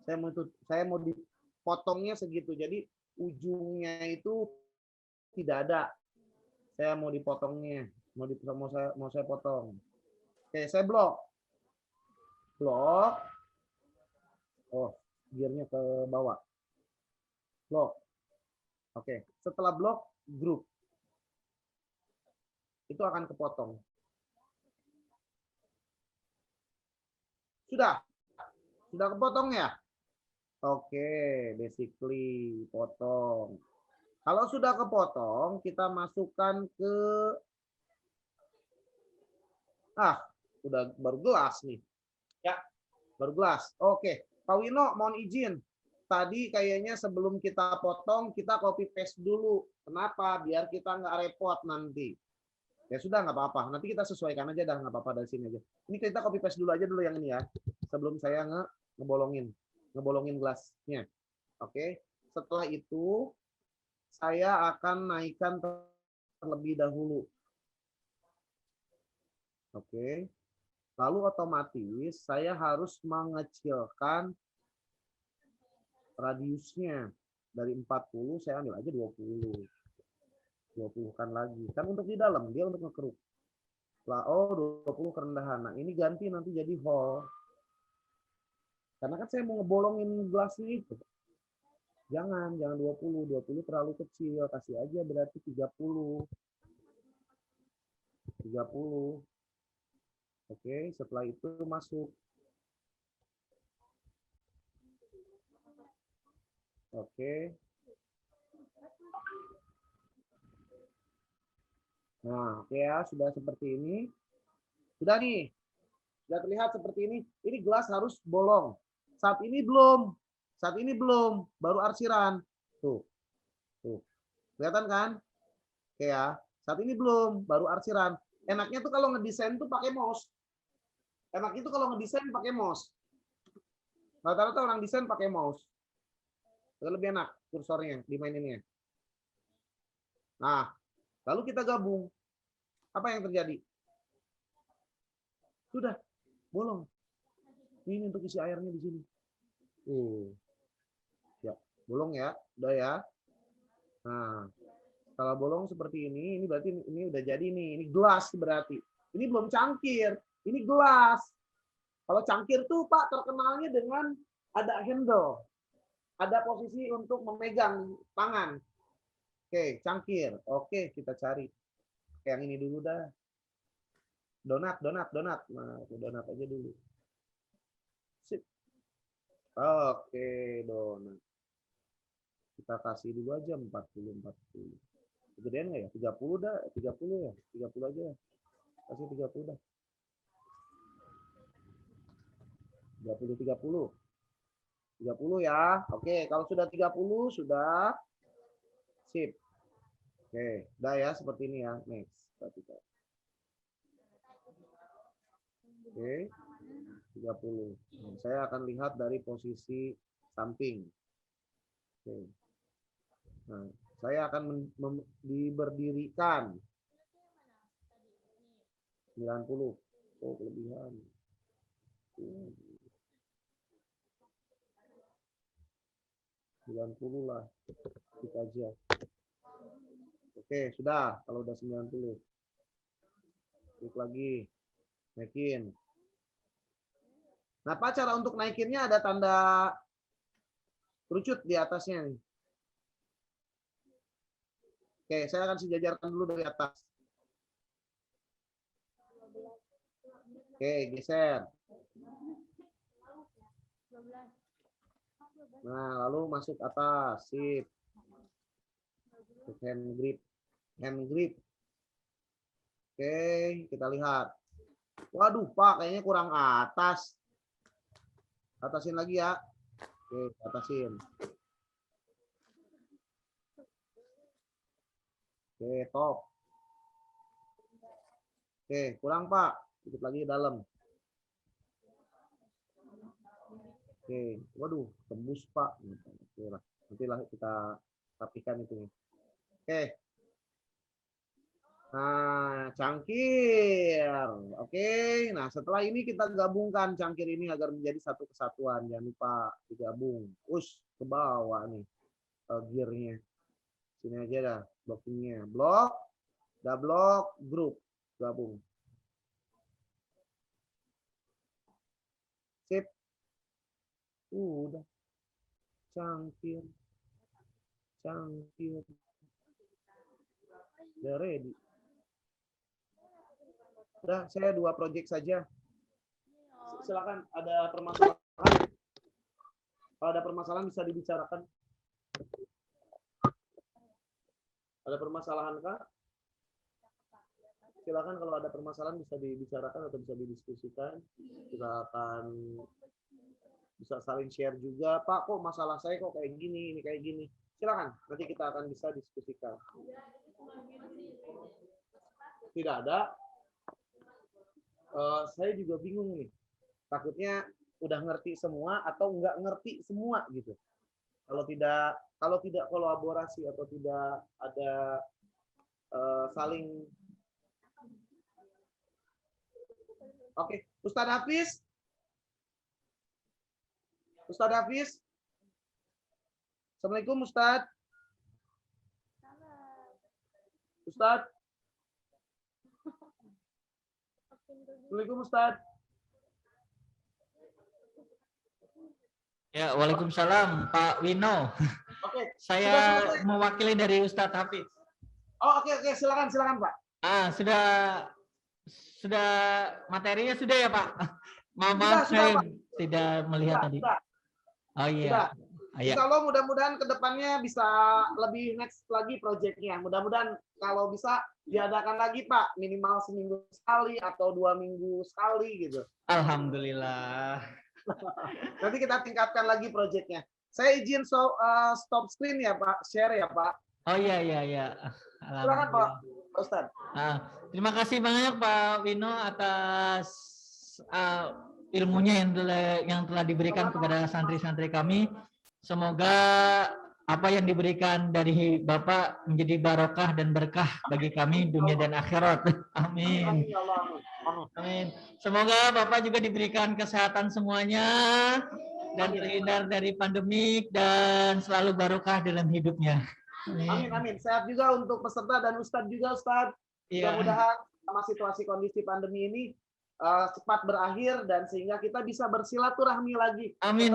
saya mau dipotongnya segitu. Jadi ujungnya itu tidak ada. Saya mau dipotongnya. Mau saya potong. Oke, saya blok. Blok. Oh, gearnya ke bawah. Blok. Oke, setelah blok, grup. Itu akan kepotong. Sudah kepotong ya? Oke, basically potong. Kalau sudah kepotong, kita masukkan ke udah baru gelas nih. Ya, baru gelas. Oke, Pak Wino mohon izin. Tadi kayaknya sebelum kita potong, kita copy paste dulu. Kenapa? Biar kita nggak repot nanti. Ya sudah, nggak apa-apa. Nanti kita sesuaikan aja dah, nggak apa-apa dari sini aja. Ini kita copy paste dulu aja yang ini ya. Sebelum saya ngebolongin gelasnya. Oke. Setelah itu saya akan naikkan terlebih dahulu. Oke. Lalu otomatis saya harus mengecilkan radiusnya dari 40 saya ambil aja 20. 20 kan lagi. Kan untuk di dalam, dia untuk ngekeruk. Lah, oh 20 kerendahan. Nah, ini ganti nanti jadi hole. Karena kan saya mau ngebolongin gelasnya itu. Jangan 20. 20 terlalu kecil. Kasih aja berarti 30. 30. Oke, setelah itu masuk. Oke. Nah, oke ya, sudah seperti ini. Sudah nih. Sudah terlihat seperti ini. Ini gelas harus bolong. Saat ini belum. Baru arsiran. Tuh. Kelihatan kan? Oke ya. Saat ini belum, baru arsiran. Enaknya tuh kalau ngedesain tuh pakai mouse. Rata-rata orang desain pakai mouse. Lebih enak kursornya dimaininnya. Nah, lalu kita gabung. Apa yang terjadi? Sudah bolong. Ini untuk isi airnya di sini. Ya, bolong ya, udah ya. Nah, setelah bolong seperti ini berarti ini udah jadi nih. Ini gelas berarti. Ini belum cangkir, ini gelas. Kalau cangkir tuh Pak terkenalnya dengan ada handle, ada posisi untuk memegang tangan. Oke, cangkir. Oke, kita cari. Yang ini dulu dah. Donat. Nah, donat aja dulu. Sip. Oke, donat. Kita kasih dulu aja 40. Kegedean nggak ya? 30 dah, 30 ya. 30 aja. Kasih 30 dah. 30 ya. Oke, kalau sudah 30 sudah sip. Oke, udah ya seperti ini ya. Next. Perhatikan. Oke, 30. Saya akan lihat dari posisi samping. Oke. Nah, saya akan diberdirikan 90. Oh, kelebihan. 90 lah. Kita aja. Oke, sudah. Kalau udah 90. Klik lagi. Naikin. Nah, apa cara untuk naikinnya? Ada tanda kerucut di atasnya nih. Oke, saya akan sejajarkan dulu dari atas. Oke, geser. Nah, lalu masuk atas. Sip. Hand grip. Hand grip. Oke, kita lihat. Waduh, Pak, kayaknya kurang atas. Atasin lagi ya. Oke, atasin. Oke, top. Oke, kurang, Pak. Sedikit lagi dalam. Oke, waduh, tembus, Pak. Oke lah, nantilah kita rapikan itu. Oke. Nah, cangkir. Oke, nah setelah ini kita gabungkan cangkir ini agar menjadi satu kesatuan. Jangan lupa digabung. Ke bawah nih gearnya. Sini aja dah blockingnya. Blok, grup, gabung. Sip. Udah. Cangkir. Udah ready. Udah, saya 2 project saja. Silakan, ada permasalahan. Kalau ada permasalahan bisa dibicarakan. Ada permasalahan kah? Silakan kalau ada permasalahan bisa dibicarakan atau bisa didiskusikan. Kita akan bisa saling share juga. Pak, kok masalah saya kok kayak gini, ini kayak gini. Silakan, nanti kita akan bisa diskusikan. Tidak ada. Saya juga bingung nih. Takutnya udah ngerti semua atau nggak ngerti semua gitu. Kalau tidak kolaborasi atau tidak ada saling. Oke, Ustadz Hafiz. Assalamualaikum Ustadz. Assalamualaikum Ustadz. Ya, waalaikumsalam Pak Wino. Oke. Saya mewakili dari Ustadz Hafiz. Oh, oke, silakan Pak. Sudah materinya sudah ya Pak. Maaf saya tidak melihat tadi. Oh iya. Insya Allah mudah-mudahan kedepannya bisa lebih next lagi proyeknya. Mudah-mudahan kalau bisa diadakan lagi Pak, minimal seminggu sekali atau 2 minggu sekali gitu. Alhamdulillah. Nanti kita tingkatkan lagi proyeknya. Saya izin stop screen ya Pak, share ya Pak. Oh iya. Silakan Pak Ustadz. Terima kasih banyak Pak Wino atas ilmunya yang telah diberikan kepada santri-santri kami. Semoga apa yang diberikan dari Bapak menjadi barokah dan berkah bagi kami dunia dan akhirat. Amin. Amin. Semoga Bapak juga diberikan kesehatan semuanya dan terhindar dari pandemik dan selalu barokah dalam hidupnya. Amin. Sehat juga untuk peserta dan Ustadz juga Ustadz. Mudah-mudahan sama situasi kondisi pandemi ini cepat berakhir dan sehingga kita bisa bersilaturahmi lagi. Amin.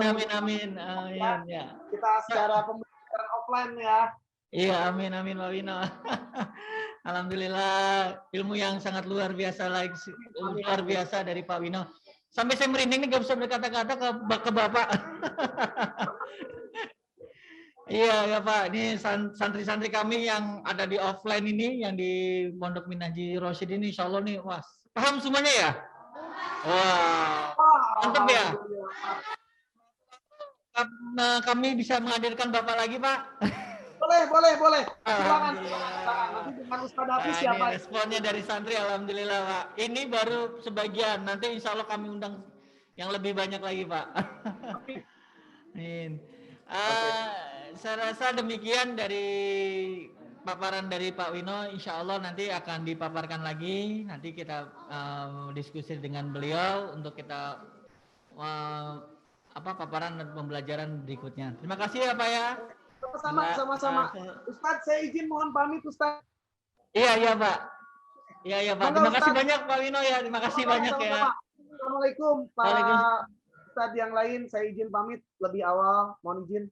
Ya. Kita secara pembelajaran offline ya. Iya, amin Pak Wino. Alhamdulillah ilmu yang sangat luar biasa dari Pak Wino. Sampai saya merinding nih gak bisa berkata-kata ke Bapak. Iya ya Pak, ini santri-santri kami yang ada di offline ini, yang di Pondok Minhaji Rosyid ini, insya Allah nih, was paham semuanya ya? Wah, mantap ya. Kami bisa menghadirkan Bapak lagi Pak. Boleh. Silakan. Nanti dengan Ustadz Hafiz Ini siapa? responnya dari santri, alhamdulillah Pak. Ini baru sebagian, nanti insya Allah kami undang yang lebih banyak lagi Pak. Amin. Saya rasa demikian dari paparan dari Pak Wino. Insya Allah nanti akan dipaparkan lagi. Nanti kita diskusi dengan beliau untuk kita paparan dan pembelajaran berikutnya. Terima kasih ya Pak ya. Sama-sama. Ustadz, saya izin mohon pamit Ustadz. Iya Pak. Iya Pak. Terima kasih banyak Pak Wino ya. Terima kasih banyak ya. Assalamualaikum Pak Ustadz yang lain. Saya izin pamit lebih awal. Mohon izin.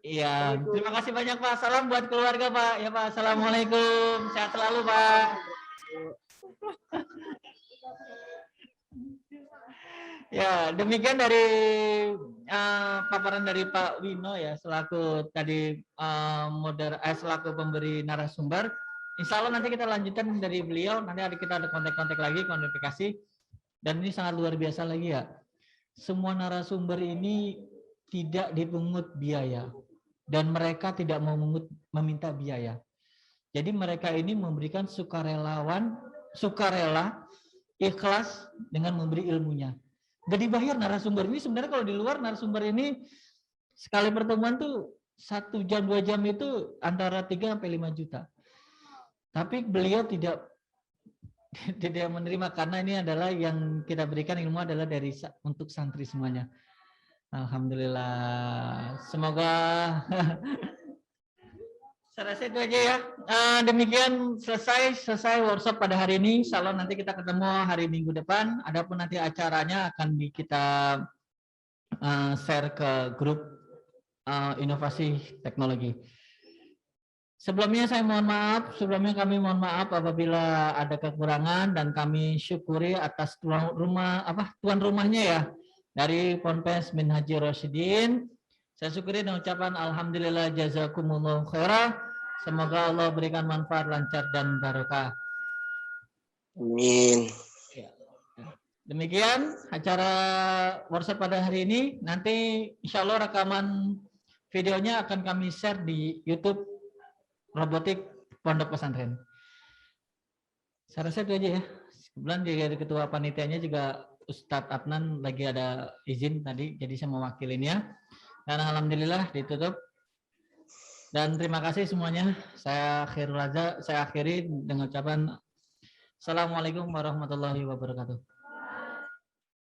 Iya. Terima kasih banyak Pak. Salam buat keluarga Pak. Ya Pak. Assalamualaikum. Sehat selalu Pak. Ya, demikian dari paparan dari Pak Wino ya selaku tadi selaku pemberi narasumber. Insya Allah nanti kita lanjutkan dari beliau. Nanti kita ada kontak-kontak lagi, konfirmasi. Dan ini sangat luar biasa lagi ya. Semua narasumber ini tidak dipungut biaya dan mereka tidak meminta biaya. Jadi mereka ini memberikan sukarela, ikhlas dengan memberi ilmunya. Gak dibayar narasumber ini. Sebenarnya kalau di luar narasumber ini sekali pertemuan tuh 1 jam 2 jam itu antara 3 sampai 5 juta. Tapi beliau tidak menerima karena ini adalah yang kita berikan ilmu adalah untuk santri semuanya. Alhamdulillah. Semoga saya rasa itu aja ya. Demikian selesai workshop pada hari ini. Insya Allah nanti kita ketemu hari Minggu depan. Adapun nanti acaranya akan kita share ke grup inovasi teknologi. Sebelumnya kami mohon maaf apabila ada kekurangan dan kami syukuri atas tuan rumahnya ya dari Ponpes Minhajir Rasyidin. Saya syukuri dengan ucapan alhamdulillah jazakumullah khairah. Semoga Allah berikan manfaat lancar dan barokah. Amin. Demikian acara workshop pada hari ini. Nanti insya Allah rekaman videonya akan kami share di YouTube Robotik Pondok Pesantren. Saya rasa itu aja ya. Kebetulan juga ketua panitianya juga Ustadz Adnan lagi ada izin tadi, jadi saya mewakilinya. Dan alhamdulillah ditutup. Dan terima kasih semuanya. Saya akhiri dengan ucapan Assalamualaikum warahmatullahi wabarakatuh.